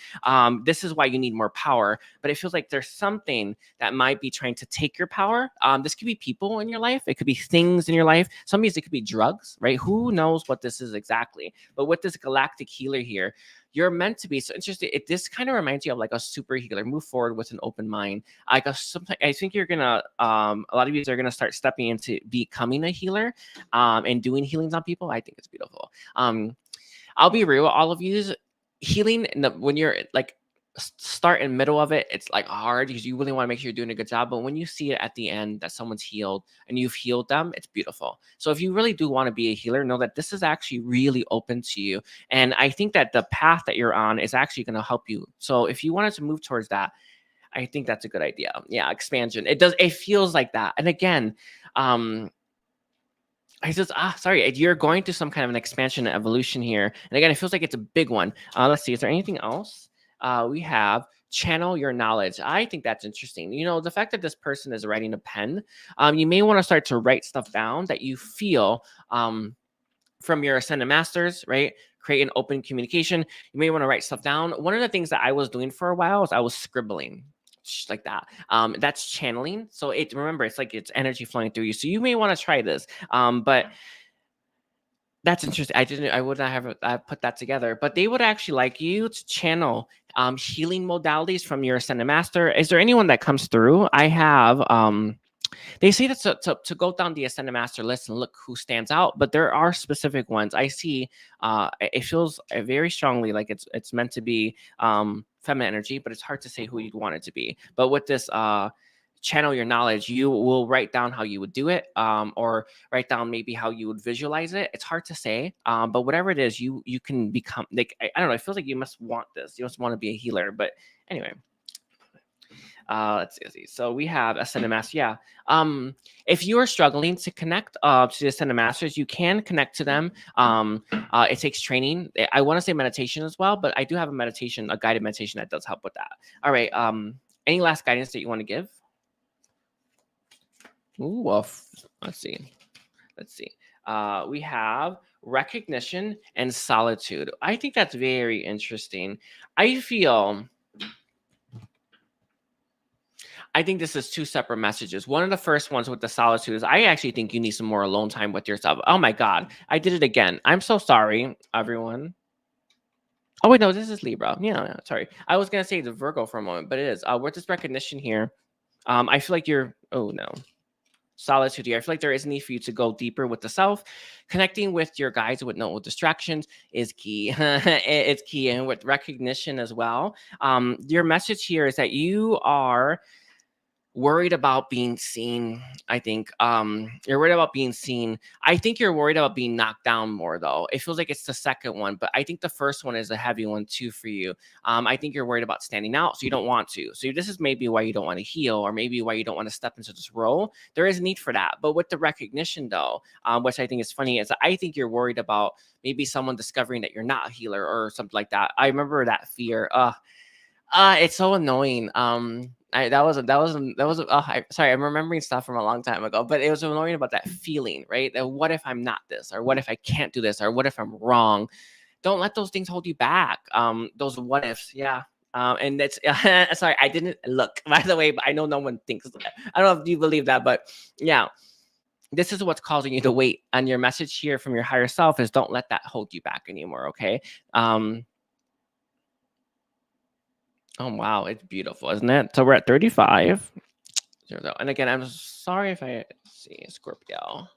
Speaker 1: This is why you need more power, but it feels like there's something that might be trying to take your power. This could be people in your life. It could be things in your life. Sometimes it could be drugs, right? Who knows what this is exactly? But with this Galactic Healer here, you're meant to be so interested. This kind of reminds you of like a super healer. Move forward with an open mind. I think you're gonna a lot of you are gonna start stepping into becoming a healer and doing healings on people. I think it's beautiful. I'll be real with all of you. Healing when you're like start in middle of it, it's like hard because you really want to make sure you're doing a good job. But when you see it at the end that someone's healed and you've healed them, it's beautiful. So if you really do want to be a healer, know that this is actually really open to you. And I think that the path that you're on is actually going to help you. So if you wanted to move towards that, I think that's a good idea. Yeah, expansion. It feels like that. And again, sorry, you're going through some kind of an expansion and evolution here. And again, it feels like it's a big one. Let's see, is there anything else? We have channel your knowledge. I think that's interesting. You know, the fact that this person is writing a pen, you may want to start to write stuff down that you feel from your ascended masters, right? Create an open communication. You may want to write stuff down. One of the things that I was doing for a while is I was scribbling like that. That's channeling. So remember, it's like it's energy flowing through you. So you may want to try this. But that's interesting. I would not have put that together, but they would actually like you to channel healing modalities from your ascended master. Is there anyone that comes through? I have they say that to go down the ascended master list and look who stands out, but there are specific ones. I see it feels very strongly like it's meant to be feminine energy, but it's hard to say who you'd want it to be. But with this channel your knowledge, you will write down how you would do it, or write down maybe how you would visualize it. It's hard to say, but whatever it is, you can become like, I don't know, it feels like you must want this. You must want to be a healer. But anyway, let's see. So we have Ascended Master. Yeah. If you are struggling to connect to the Ascended Masters, you can connect to them. It takes training. I want to say meditation as well, but I do have a guided meditation that does help with that. All right. Any last guidance that you want to give? Ooh, well, let's see. We have recognition and solitude. I think that's very interesting. I think this is two separate messages. One of the first ones with the solitude is I actually think you need some more alone time with yourself. Oh my God, I did it again. I'm so sorry, everyone. Oh wait, no, this is Libra. Yeah, sorry. I was gonna say the Virgo for a moment, but it is. With this recognition here, I feel like oh no. Solitude here. I feel like there is a need for you to go deeper with the self. Connecting with your guides with no distractions is key. It's key. And with recognition as well. Your message here is that you are worried about being seen. I think you're worried about being seen. I think you're worried about being knocked down more, though. It feels like it's the second one, but I think the first one is a heavy one too for you. I think you're worried about standing out, so you don't want to. So this is maybe why you don't want to heal, or maybe why you don't want to step into this role. There is a need for that. But with the recognition, though, which I think is funny, is I think you're worried about maybe someone discovering that you're not a healer or something like that. I remember that fear. It's so annoying. Sorry, I'm remembering stuff from a long time ago, but it was annoying about that feeling, right? That what if I'm not this, or what if I can't do this, or what if I'm wrong? Don't let those things hold you back. Those what ifs, yeah. And that's sorry, I didn't look, by the way, but I know no one thinks. I don't know if you believe that, but yeah, this is what's causing you to wait. And your message here from your higher self is don't let that hold you back anymore. Okay. Oh wow, it's beautiful, isn't it? So we're at 35. And again, I'm sorry if I see Scorpio.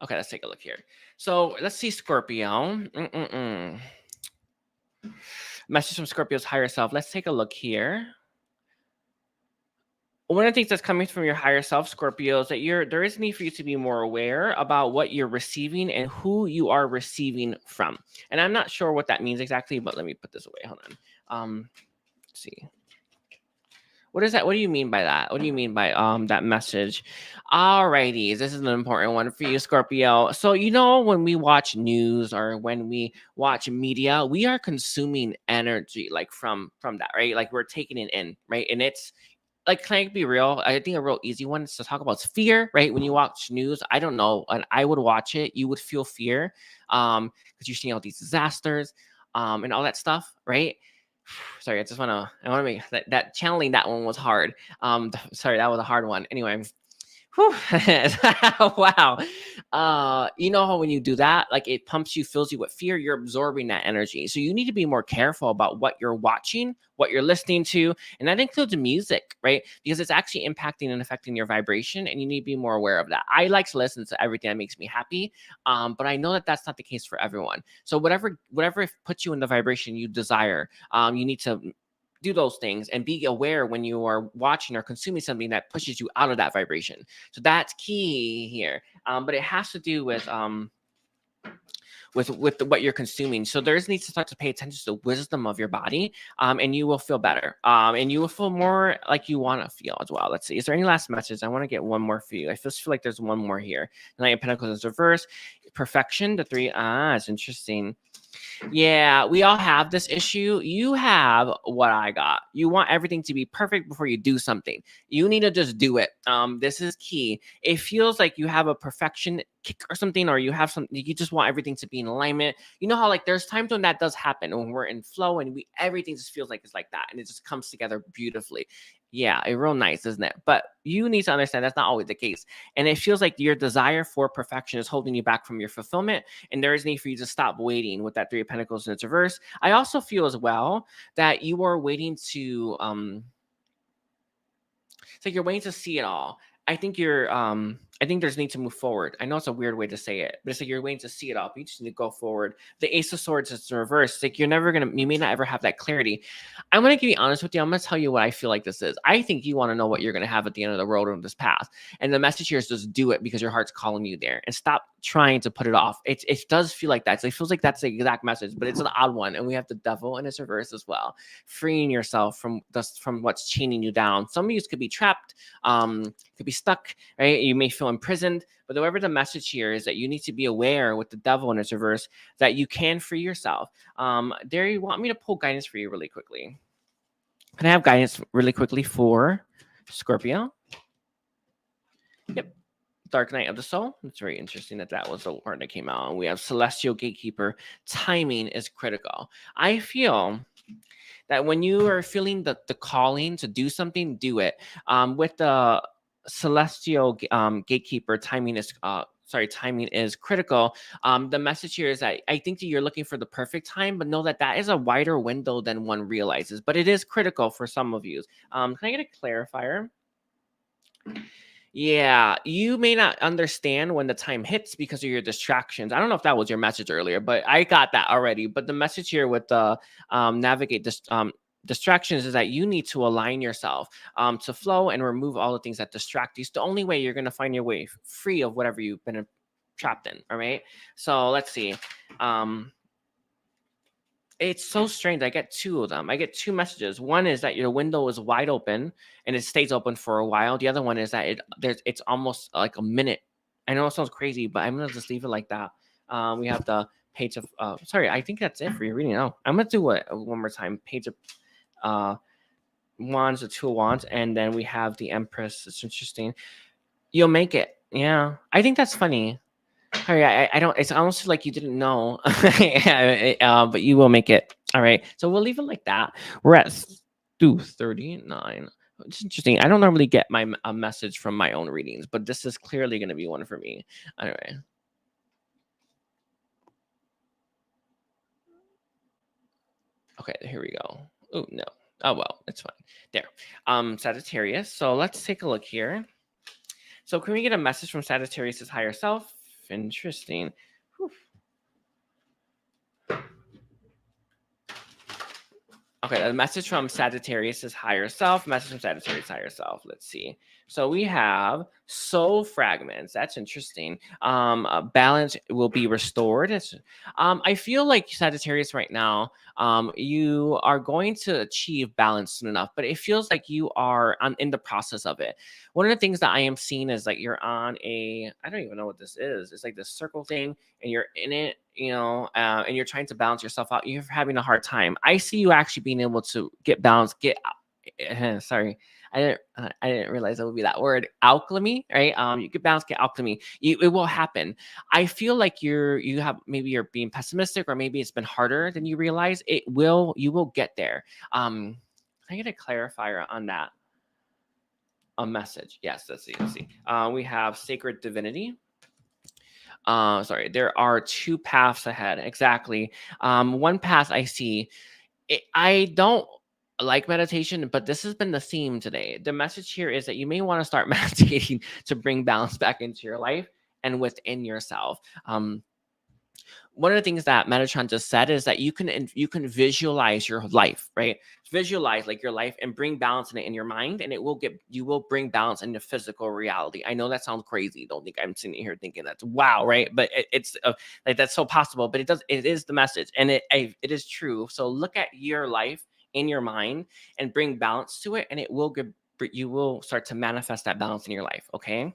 Speaker 1: Okay, let's take a look here. So let's see Scorpio. Message from Scorpio's higher self. Let's take a look here. One of the things that's coming from your higher self, Scorpio, is that there is need for you to be more aware about what you're receiving and who you are receiving from. And I'm not sure what that means exactly, but let me put this away. Hold on. Let's see. What is that? What do you mean by that? What do you mean by that message? Alrighty, this is an important one for you, Scorpio. So when we watch news or when we watch media, we are consuming energy like from that, right? Like we're taking it in, right? And it's like, can I be real? I think a real easy one is to talk about fear, right? When you watch news, I don't know, and I would watch it, you would feel fear, because you're seeing all these disasters, and all that stuff, right? Sorry, I want to make that channeling that one was hard. Sorry, that was a hard one. Anyway, whew. Wow. How when you do that, like it pumps you, fills you with fear, you're absorbing that energy. So you need to be more careful about what you're watching, what you're listening to, and that includes music, right? Because it's actually impacting and affecting your vibration, and you need to be more aware of that. I like to listen to everything that makes me happy, but I know that that's not the case for everyone. So whatever puts you in the vibration you desire, you need to do those things and be aware when you are watching or consuming something that pushes you out of that vibration. So that's key here. But it has to do with what you're consuming. So there's needs to start to pay attention to the wisdom of your body, and you will feel better. And you will feel more like you want to feel as well. Let's see. Is there any last message? I want to get one more for you. I just feel like there's one more here. The Knight of Pentacles is reverse. Perfection. The 3. It's interesting. Yeah, we all have this issue. You have what I got. You want everything to be perfect before you do something. You need to just do it. This is key. It feels like you have a perfection kick or something, or you have something, you just want everything to be in alignment. You know how like there's times when that does happen, when we're in flow and everything just feels like it's like that and it just comes together beautifully. Yeah, it's real nice, isn't it? But you need to understand that's not always the case. And it feels like your desire for perfection is holding you back from your fulfillment. And there is need for you to stop waiting with that 3 of Pentacles in its reverse. I also feel as well that you are waiting to it's like you're waiting to see it all. I think I think there's need to move forward. I know it's a weird way to say it, but it's like you're waiting to see it all. But you just need to go forward. The Ace of Swords is in reverse. It's like you may not ever have that clarity. I'm gonna be honest with you. I'm gonna tell you what I feel like this is. I think you want to know what you're gonna have at the end of the road on this path. And the message here is just do it because your heart's calling you there, and stop trying to put it off. It does feel like that. So it feels like that's the exact message, but it's an odd one. And we have the Devil in its reverse as well. Freeing yourself from what's chaining you down. Some of you could be trapped, could be stuck, right? You may feel imprisoned, but whatever the message here is that you need to be aware with the Devil in its reverse that you can free yourself. There, you want me to pull guidance for you really quickly? Can I have guidance really quickly for Scorpio? Yep. Dark Night of the Soul. It's very interesting that was the word that came out. And we have Celestial Gatekeeper. Timing is critical. I feel that when you are feeling the calling to do something, do it. With the Celestial Gatekeeper, timing is critical. The message here is that I think that you're looking for the perfect time, but know that is a wider window than one realizes. But it is critical for some of you. Can I get a clarifier? Yeah, you may not understand when the time hits because of your distractions. I don't know if that was your message earlier, but I got that already. But the message here with the navigate this distractions is that you need to align yourself to flow and remove all the things that distract you. It's the only way you're going to find your way free of whatever you've been trapped in. All right. So let's see. It's so strange. I get 2 of them. I get 2 messages. One is that your window is wide open and it stays open for a while. The other one is that it's almost like a minute. I know it sounds crazy, but I'm gonna just leave it like that. We have the page of sorry, I think that's it for your reading. Oh, I'm gonna do it one more time. Page of Wands, the Two of Wands, and then we have the Empress. It's interesting. You'll make it. Yeah, I think that's funny. All right, I don't. It's almost like you didn't know, but you will make it. All right, so we'll leave it like that. We're at 2:39. It's interesting. I don't normally get a message from my own readings, but this is clearly going to be one for me. Anyway. Okay, here we go. Oh no. Oh well, it's fine. There. Sagittarius. So let's take a look here. So can we get a message from Sagittarius' higher self? Interesting. Whew. Okay, a message from Sagittarius' higher self. Message from Sagittarius' higher self. Let's see. So we have soul fragments. That's interesting. Balance will be restored. I feel like Sagittarius right now, you are going to achieve balance soon enough, but it feels like you are in the process of it. One of the things that I am seeing is like you're on I don't even know what this is. It's like this circle thing, and you're in it, and you're trying to balance yourself out. You're having a hard time. I see you actually being able to get balanced, sorry. I didn't realize that would be that word, alchemy, right? You get balance, get alchemy. It will happen. I feel like you're being pessimistic, or maybe it's been harder than you realize. You will get there. Can I get a clarifier on that? A message. Yes, let's see. We have sacred divinity. Sorry, there are two paths ahead. Exactly. One path I see. I don't like meditation, but this has been the theme today. The message here is that you may want to start meditating to bring balance back into your life and within yourself. One of the things that Metatron just said is that you can visualize your life, right? Visualize like your life and bring balance in it in your mind, and you will bring balance into physical reality. I know that sounds crazy. Don't think I'm sitting here thinking that's wow, right? But it's like that's so possible. But it is the message, and it is true. So look at your life in your mind and bring balance to it, and you will start to manifest that balance in your life. Okay.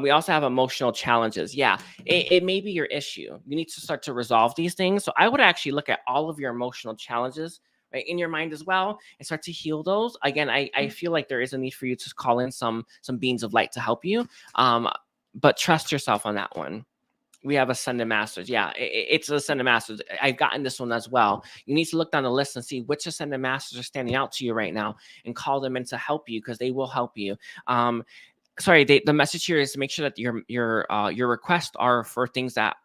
Speaker 1: We also have emotional challenges. Yeah, it may be your issue. You need to start to resolve these things. So I would actually look at all of your emotional challenges, right, in your mind as well, and start to heal those. Again, I feel like there is a need for you to call in some beings of light to help you, but trust yourself on that one. We have Ascended Masters. Yeah, it's Ascended Masters. I've gotten this one as well. You need to look down the list and see which Ascended Masters are standing out to you right now, and call them in to help you, because they will help you. Sorry, the message here is to make sure that your requests are for things that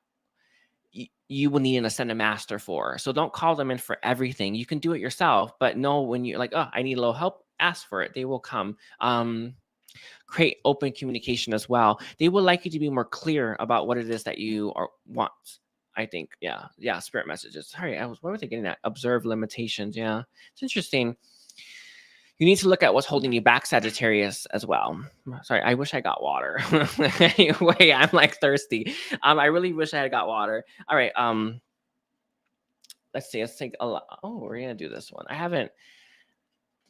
Speaker 1: you will need an Ascended Master for. So don't call them in for everything. You can do it yourself, but know when you're like, oh, I need a little help, ask for it. They will come. Create open communication as well. They would like you to be more clear about what it is that you want. I think, yeah. Spirit messages. Sorry, what were they getting at? Observe limitations. Yeah, it's interesting. You need to look at what's holding you back, Sagittarius, as well. Sorry, I wish I got water. Anyway, I'm like thirsty. I really wish I had got water. All right. Let's see. Let's take a lot. Oh, we're gonna do this one. I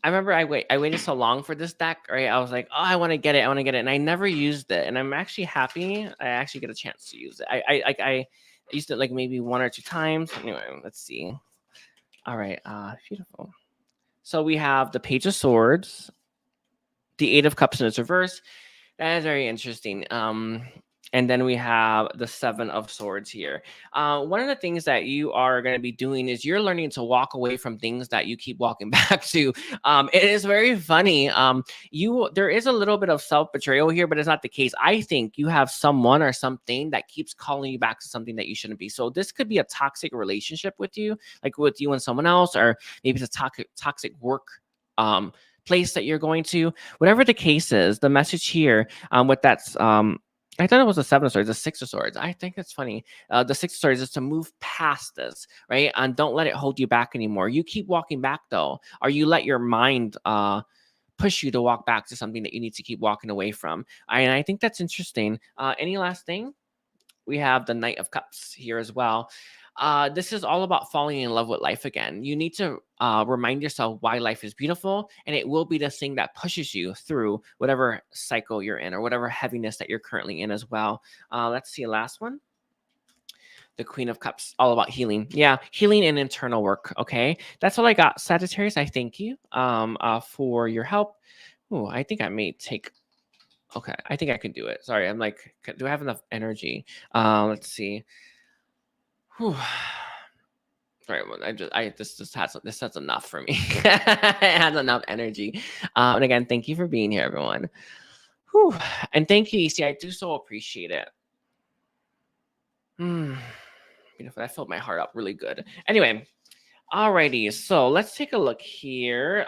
Speaker 1: remember I waited so long for this deck, right? I was like, oh, I want to get it. And I never used it. And I'm actually happy I actually get a chance to use it. I used it like maybe 1 or 2 times. Anyway, let's see. All right. Beautiful. So we have the Page of Swords, the Eight of Cups in its reverse. That is very interesting. And then we have the Seven of Swords here. One of the things that you are going to be doing is you're learning to walk away from things that you keep walking back to. It is very funny. There is a little bit of self-betrayal here, but it's not the case. I think you have someone or something that keeps calling you back to something that you shouldn't be. So this could be a toxic relationship with you, like with you and someone else, or maybe it's a toxic work place that you're going to. Whatever the case is, the message here with that's I thought it was a Seven of Swords, the Six of Swords. I think it's funny. The Six of Swords is to move past this, right? And don't let it hold you back anymore. You keep walking back though, or you let your mind push you to walk back to something that you need to keep walking away from. And I think that's interesting. Any last thing? We have the Knight of Cups here as well. This is all about falling in love with life again. You need to remind yourself why life is beautiful, and it will be the thing that pushes you through whatever cycle you're in or whatever heaviness that you're currently in as well. Let's see, last one. The Queen of Cups, all about healing. Yeah, healing and internal work. Okay, that's all I got, Sagittarius. I thank you for your help. Oh, I think I may take. Okay, I think I can do it. Sorry, I'm like, do I have enough energy? Let's see. Whew. All right, well, this has enough for me. It has enough energy. And again, thank you for being here, everyone. Whew. And thank you, EC. I do so appreciate it. Beautiful. That filled my heart up really good. Anyway, alrighty. So let's take a look here.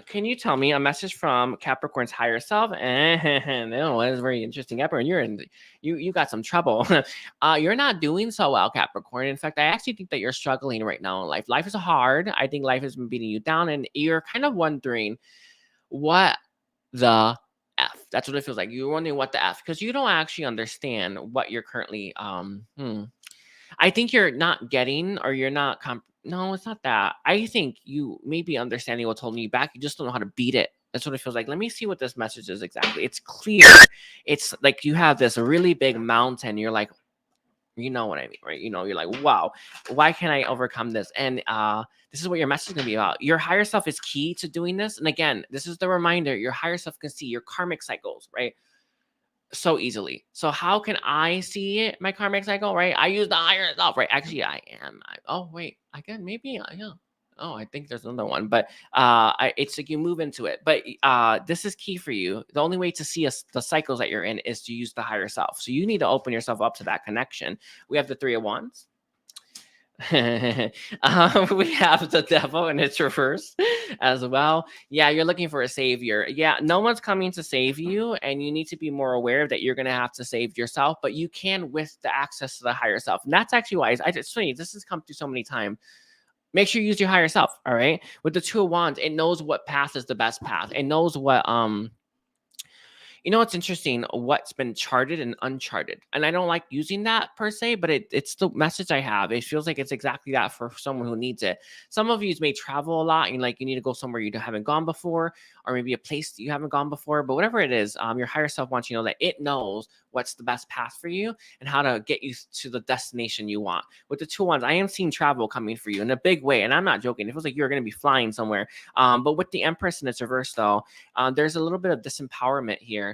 Speaker 1: Can you tell me a message from Capricorn's higher self? No, that's very interesting. Capricorn, you got some trouble. You're not doing so well, Capricorn. In fact, I actually think that you're struggling right now in life. Life is hard. I think life has been beating you down, and you're kind of wondering what the F. That's what it feels like. You're wondering what the F, because you don't actually understand what you're currently I think you're not getting, or you're not no, it's not that. I think you may be understanding what's holding you back. You just don't know how to beat it. That's what it feels like. Let me see what this message is exactly. It's clear. It's like you have this really big mountain. You're like, you know what I mean, right? You know, you're like, wow, why can't I overcome this? And this is what your message is going to be about. Your higher self is key to doing this. And again, this is the reminder. Your higher self can see your karmic cycles, right? So easily. So how can I see it, my karmic cycle, right? I use the higher self, right? Actually, I am. Oh, wait. I can maybe, yeah. Oh, I think there's another one, but it's like you move into it. But this is key for you. The only way to see the cycles that you're in is to use the higher self. So you need to open yourself up to that connection. We have the Three of Wands. We have the Devil in its reverse as well. Yeah, you're looking for a savior. Yeah, no one's coming to save you, and you need to be more aware that you're going to have to save yourself, but you can with the access to the higher self. And that's actually why it's funny. This has come through so many times. Make sure you use your higher self. All right. With the Two of Wands, it knows what path is the best path. It knows what you know, it's interesting what's been charted and uncharted. And I don't like using that per se, but it's the message I have. It feels like it's exactly that for someone who needs it. Some of you may travel a lot and like you need to go somewhere you haven't gone before, or maybe a place that you haven't gone before. But whatever it is, your higher self wants you to know that it knows what's the best path for you and how to get you to the destination you want. With the Two Wands, I am seeing travel coming for you in a big way. And I'm not joking. It feels like you're going to be flying somewhere. But with the Empress in its reverse, though, there's a little bit of disempowerment here.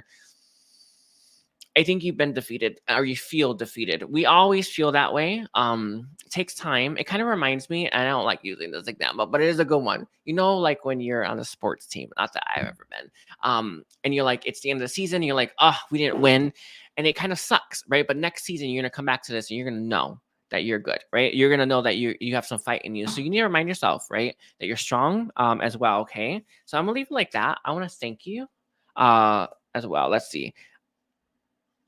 Speaker 1: I think you've been defeated, or you feel defeated. We always feel that way. It takes time. It kind of reminds me, and I don't like using this example, but it is a good one. You know, like when you're on a sports team, not that I've ever been, and you're like, it's the end of the season, and you're like, oh, we didn't win, and it kind of sucks, right? But next season, you're gonna come back to this, and you're gonna know that you're good, right? You're gonna know that you have some fight in you. So you need to remind yourself, right, that you're strong as well. Okay, so I'm gonna leave it like that. I want to thank you as well. Let's see.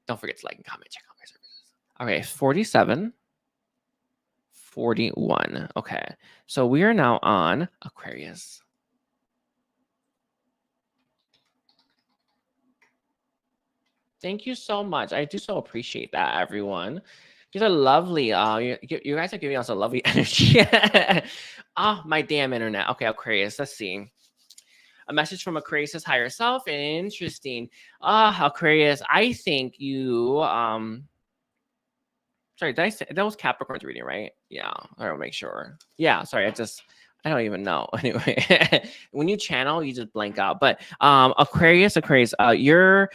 Speaker 1: Don't forget to like and comment, check out my services. Okay, 47, 41. Okay, so we are now on Aquarius. Thank you so much. I do so appreciate that, everyone. You are lovely. You guys are giving us a lovely energy. Oh, my damn internet. Okay, Aquarius, let's see. A message from Aquarius' higher self. Interesting. Aquarius, I think you sorry, did I say that was Capricorn's reading, right? Yeah, I don't make sure. Yeah, sorry, I don't even know. Anyway, when you channel, you just blank out. But Aquarius, you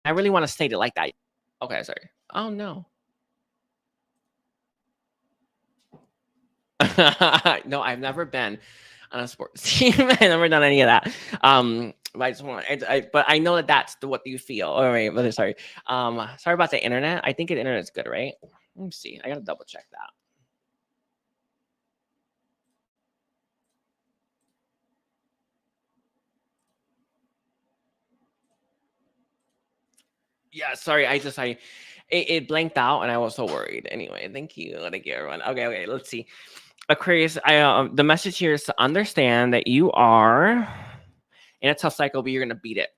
Speaker 1: I really want to state it like that. Okay, sorry. Oh no. No, I've never been on a sports team. I've never done any of that. But I just want, but I know that that's what you feel. All right, but sorry. Sorry about the internet. I think the internet's good, right? Let me see. I gotta double check that. Yeah, sorry. It blanked out and I was so worried. Anyway, thank you everyone. Okay, let's see. Aquarius, the message here is to understand that you are in a tough cycle, but you're gonna beat it.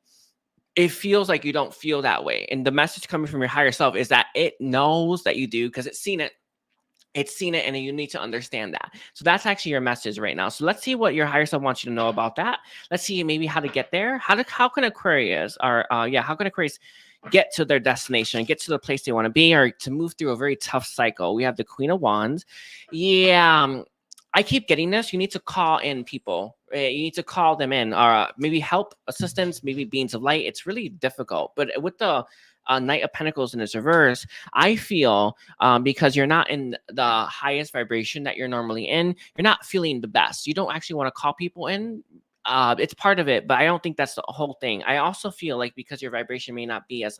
Speaker 1: It feels like you don't feel that way, and the message coming from your higher self is that it knows that you do because it's seen it. It's seen it, and you need to understand that. So that's actually your message right now. So let's see what your higher self wants you to know about that. Let's see maybe how to get there. How can Aquarius or how can Aquarius get to their destination, get to the place they want to be, or to move through a very tough cycle? We have the Queen of Wands. Yeah, I keep getting this. You need to call in people. You need to call them in, or maybe help, assistance, maybe beings of light. It's really difficult. But with the Knight of Pentacles in its reverse, I feel because you're not in the highest vibration that you're normally in, you're not feeling the best. You don't actually want to call people in. It's part of it, but I don't think that's the whole thing. I also feel like because your vibration may not be as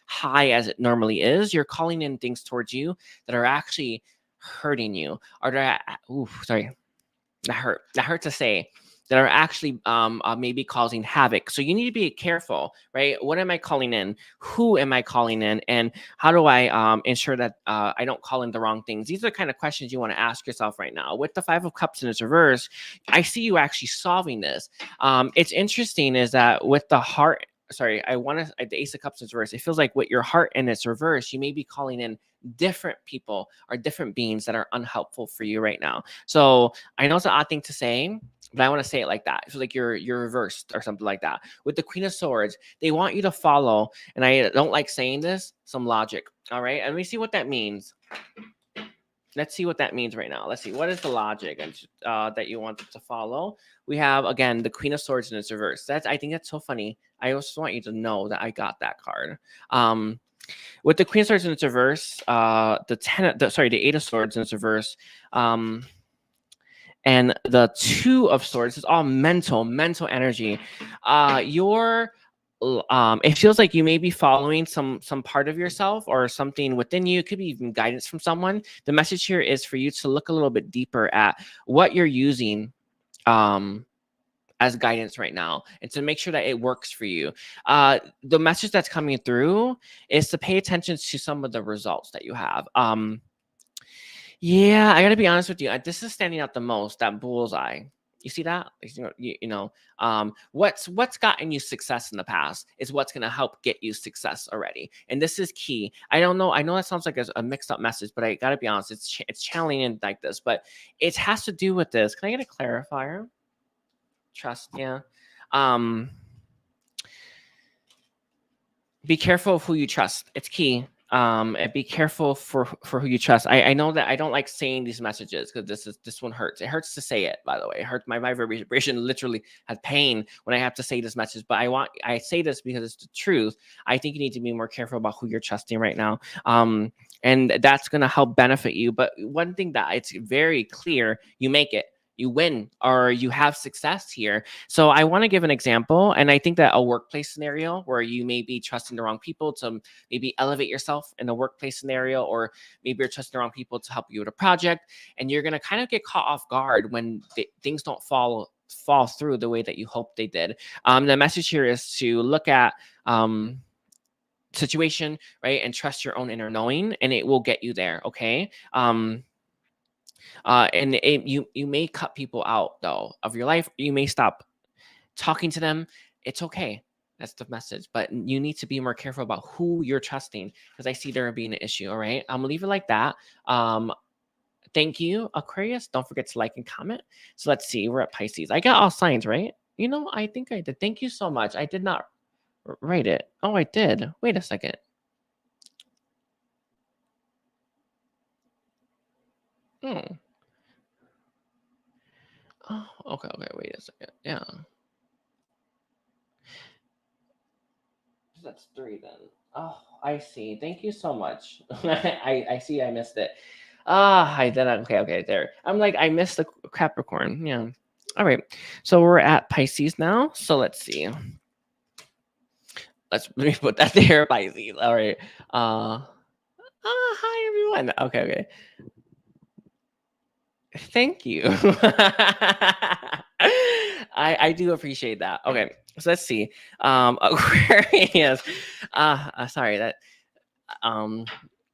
Speaker 1: high as it normally is, you're calling in things towards you that are actually hurting you, or that, that hurt to say, that are actually maybe causing havoc. So you need to be careful, right? What am I calling in? Who am I calling in? And how do I ensure that I don't call in the wrong things? These are the kind of questions you want to ask yourself right now. With the Five of Cups in its reverse, I see you actually solving this. It's interesting is that with the heart, the Ace of Cups in its reverse, it feels like with your heart in its reverse, you may be calling in different people or different beings that are unhelpful for you right now. So I know it's an odd thing to say, but I want to say it like that. It's like you're reversed or something like that. With the Queen of Swords, they want you to follow, and I don't like saying this, some logic. All right, and let me see what that means. Let's see what that means right now. Let's see. What is the logic that you want to follow? We have, again, the Queen of Swords in its reverse. I think that's so funny. I just want you to know that I got that card. With the Queen of Swords in its reverse, the Eight of Swords in its reverse, and the Two of Swords is all mental energy. It feels like you may be following some part of yourself or something within you. It could be even guidance from someone. The message here is for you to look a little bit deeper at what you're using as guidance right now, and to make sure that it works for you. The message that's coming through is to pay attention to some of the results that you have. Yeah, I gotta be honest with you. This is standing out the most, that bullseye. You see that? What's gotten you success in the past is what's gonna help get you success already, and this is key. I don't know. I know that sounds like a mixed up message, but I gotta be honest. It's challenging like this, but it has to do with this. Can I get a clarifier? Trust, yeah. Be careful of who you trust. It's key. And be careful for who you trust. I know that I don't like saying these messages because this one hurts. It hurts to say it, by the way. It hurts. My vibration literally has pain when I have to say this message, but I say this because it's the truth. I think you need to be more careful about who you're trusting right now. And that's gonna help benefit you. But one thing that it's very clear, you make it. You win, or you have success here. So I want to give an example. And I think that a workplace scenario where you may be trusting the wrong people to maybe elevate yourself in a workplace scenario, or maybe you're trusting the wrong people to help you with a project, and you're going to kind of get caught off guard when things don't fall through the way that you hope they did. The message here is to look at situation, right, and trust your own inner knowing, and it will get you there. Okay. And you may cut people out though of your life. You may stop talking to them. It's okay. That's the message. But you need to be more careful about who you're trusting, because I see there being an issue. All right. I'm gonna leave it like that. Thank you, Aquarius. Don't forget to like and comment. So let's see. We're at Pisces. I got all signs, right? I think I did. Thank you so much. I did not write it. Oh, I did. Wait a second. Oh, okay. Wait a second. Yeah. That's 3 then. Oh, I see. Thank you so much. I see I missed it. I did not. Okay, there. I'm like, I missed the Capricorn. Yeah. All right. So we're at Pisces now. So let's see. Let me put that there, Pisces. All right. Hi everyone. Okay. Thank you. I do appreciate that. Okay, so let's see. Aquarius. Sorry that.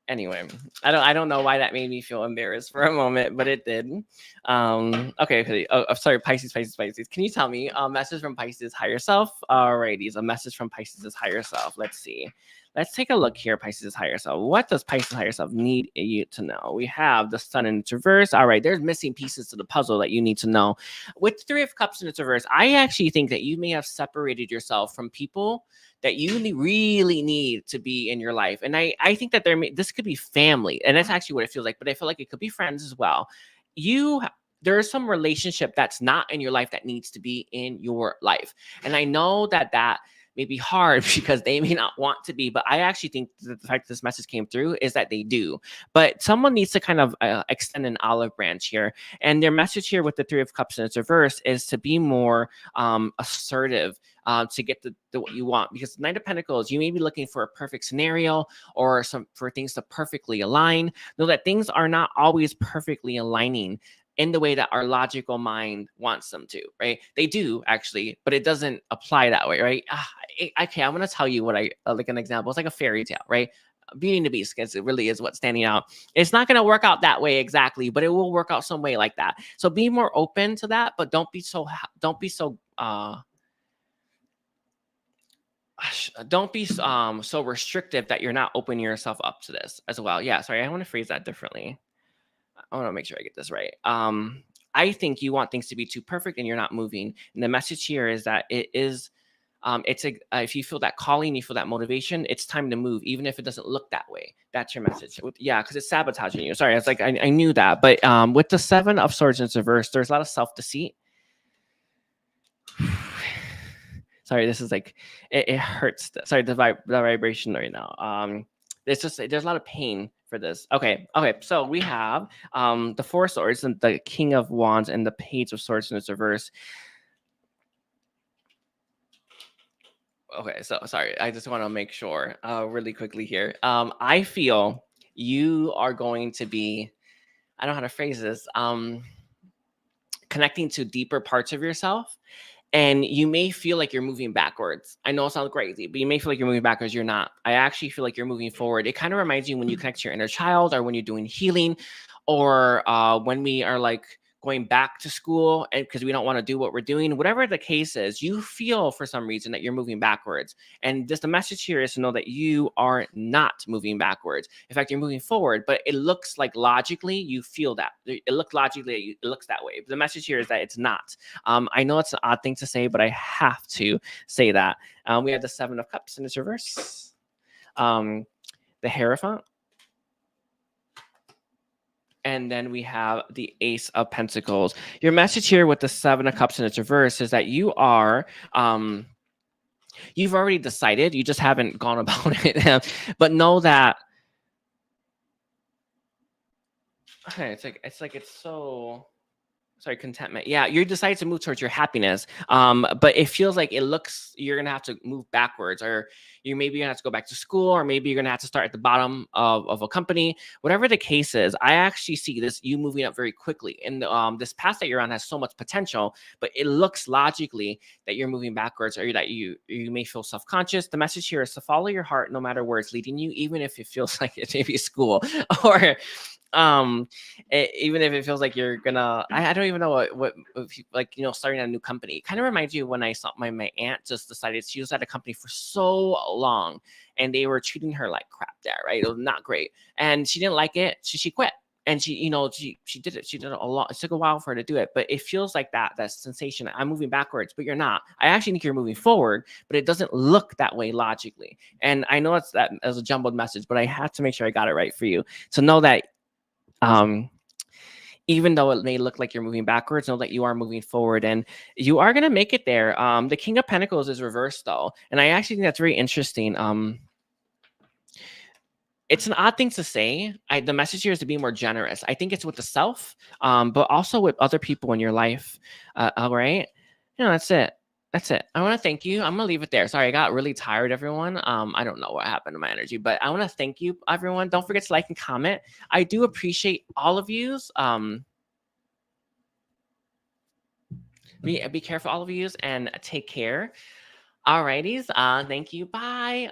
Speaker 1: Anyway, I don't know why that made me feel embarrassed for a moment, but it did. Okay. Oh, sorry, Pisces. Can you tell me a message from Pisces higher self? Alrighty, a message from Pisces higher self. Let's see. let's take a look here, Pisces higher self. What does Pisces higher self need you to know? We have the sun in its reverse. All right, there's missing pieces to the puzzle that you need to know. With Three of Cups in its reverse, I actually think that you may have separated yourself from people that you really need to be in your life. And I think that this could be family, and that's actually what it feels like, but I feel like it could be friends as well. There's some relationship that's not in your life that needs to be in your life. And I know that may be hard because they may not want to be, but I actually think that the fact that this message came through is that they do. But someone needs to kind of extend an olive branch here. And their message here with the Three of Cups in its reverse is to be more assertive to get the what you want. Because the Knight of Pentacles, you may be looking for a perfect scenario or for things to perfectly align. Know that things are not always perfectly aligning in the way that our logical mind wants them to, right? They do actually, but it doesn't apply that way, right? Okay, I'm gonna tell you what like an example. It's like a fairy tale, right? Beauty and the Beast, because it really is what's standing out. It's not gonna work out that way exactly, but it will work out some way like that. So be more open to that, but don't be so so restrictive that you're not opening yourself up to this as well. Yeah, sorry, I want to phrase that differently. I want to make sure I get this right. I think you want things to be too perfect and you're not moving. And the message here is that if you feel that calling, you feel that motivation, it's time to move, even if it doesn't look that way. That's your message. Yeah, because it's sabotaging you. Sorry, it's like I knew that. But with the Seven of Swords in its reverse, there's a lot of self-deceit. Sorry, this is like, it hurts. Sorry, the vibration right now. There's a lot of pain for this. Okay. So we have the Four of Swords and the King of Wands and the Page of Swords in its reverse. Okay, so sorry, I just want to make sure really quickly here. I feel you are going to be, I don't know how to phrase this, connecting to deeper parts of yourself. And you may feel like you're moving backwards. I know it sounds crazy, but you may feel like you're moving backwards. You're not. I actually feel like you're moving forward. It kind of reminds you when you connect to your inner child, or when you're doing healing, or when we are like going back to school and because we don't want to do what we're doing. Whatever the case is, you feel for some reason that you're moving backwards. And just the message here is to know that you are not moving backwards. In fact, you're moving forward, but it looks like logically you feel that. It looks logically, it looks that way. But the message here is that it's not. I know it's an odd thing to say, but I have to say that. We have the Seven of Cups in its reverse. The Hierophant. And then we have the Ace of Pentacles. Your message here with the Seven of Cups in its reverse is that you are, you've already decided, you just haven't gone about it. But know that, okay, it's so, sorry, contentment. Yeah, you decided to move towards your happiness. But it feels like you're gonna have to move backwards, or you maybe gonna have to go back to school, or maybe you're gonna have to start at the bottom of a company. Whatever the case is, I actually see you moving up very quickly. And this path that you're on has so much potential, but it looks logically that you're moving backwards, or that you may feel self-conscious. The message here is to follow your heart no matter where it's leading you, even if it feels like it's maybe school, or even if it feels like you're gonna, I don't even know what if you, like, starting a new company. It kind of reminds you when I saw my aunt just decided she was at a company for so long and they were treating her like crap there, right? It was not great, and she didn't like it, so she quit. And she did it. She did it a lot. It took a while for her to do it, but it feels like that sensation. I'm moving backwards, but you're not. I actually think you're moving forward, but it doesn't look that way logically. And I know it's that as a jumbled message, but I had to make sure I got it right for you. So know that even though it may look like you're moving backwards, know that you are moving forward and you are going to make it there. The King of Pentacles is reversed though. And I actually think that's very interesting. It's an odd thing to say. The message here is to be more generous. I think it's with the self, but also with other people in your life. All right. That's it. That's it. I want to thank you. I'm going to leave it there. Sorry, I got really tired, everyone. I don't know what happened to my energy, but I want to thank you, everyone. Don't forget to like and comment. I do appreciate all of yous. Be careful, all of yous, and take care. All righties. Thank you. Bye.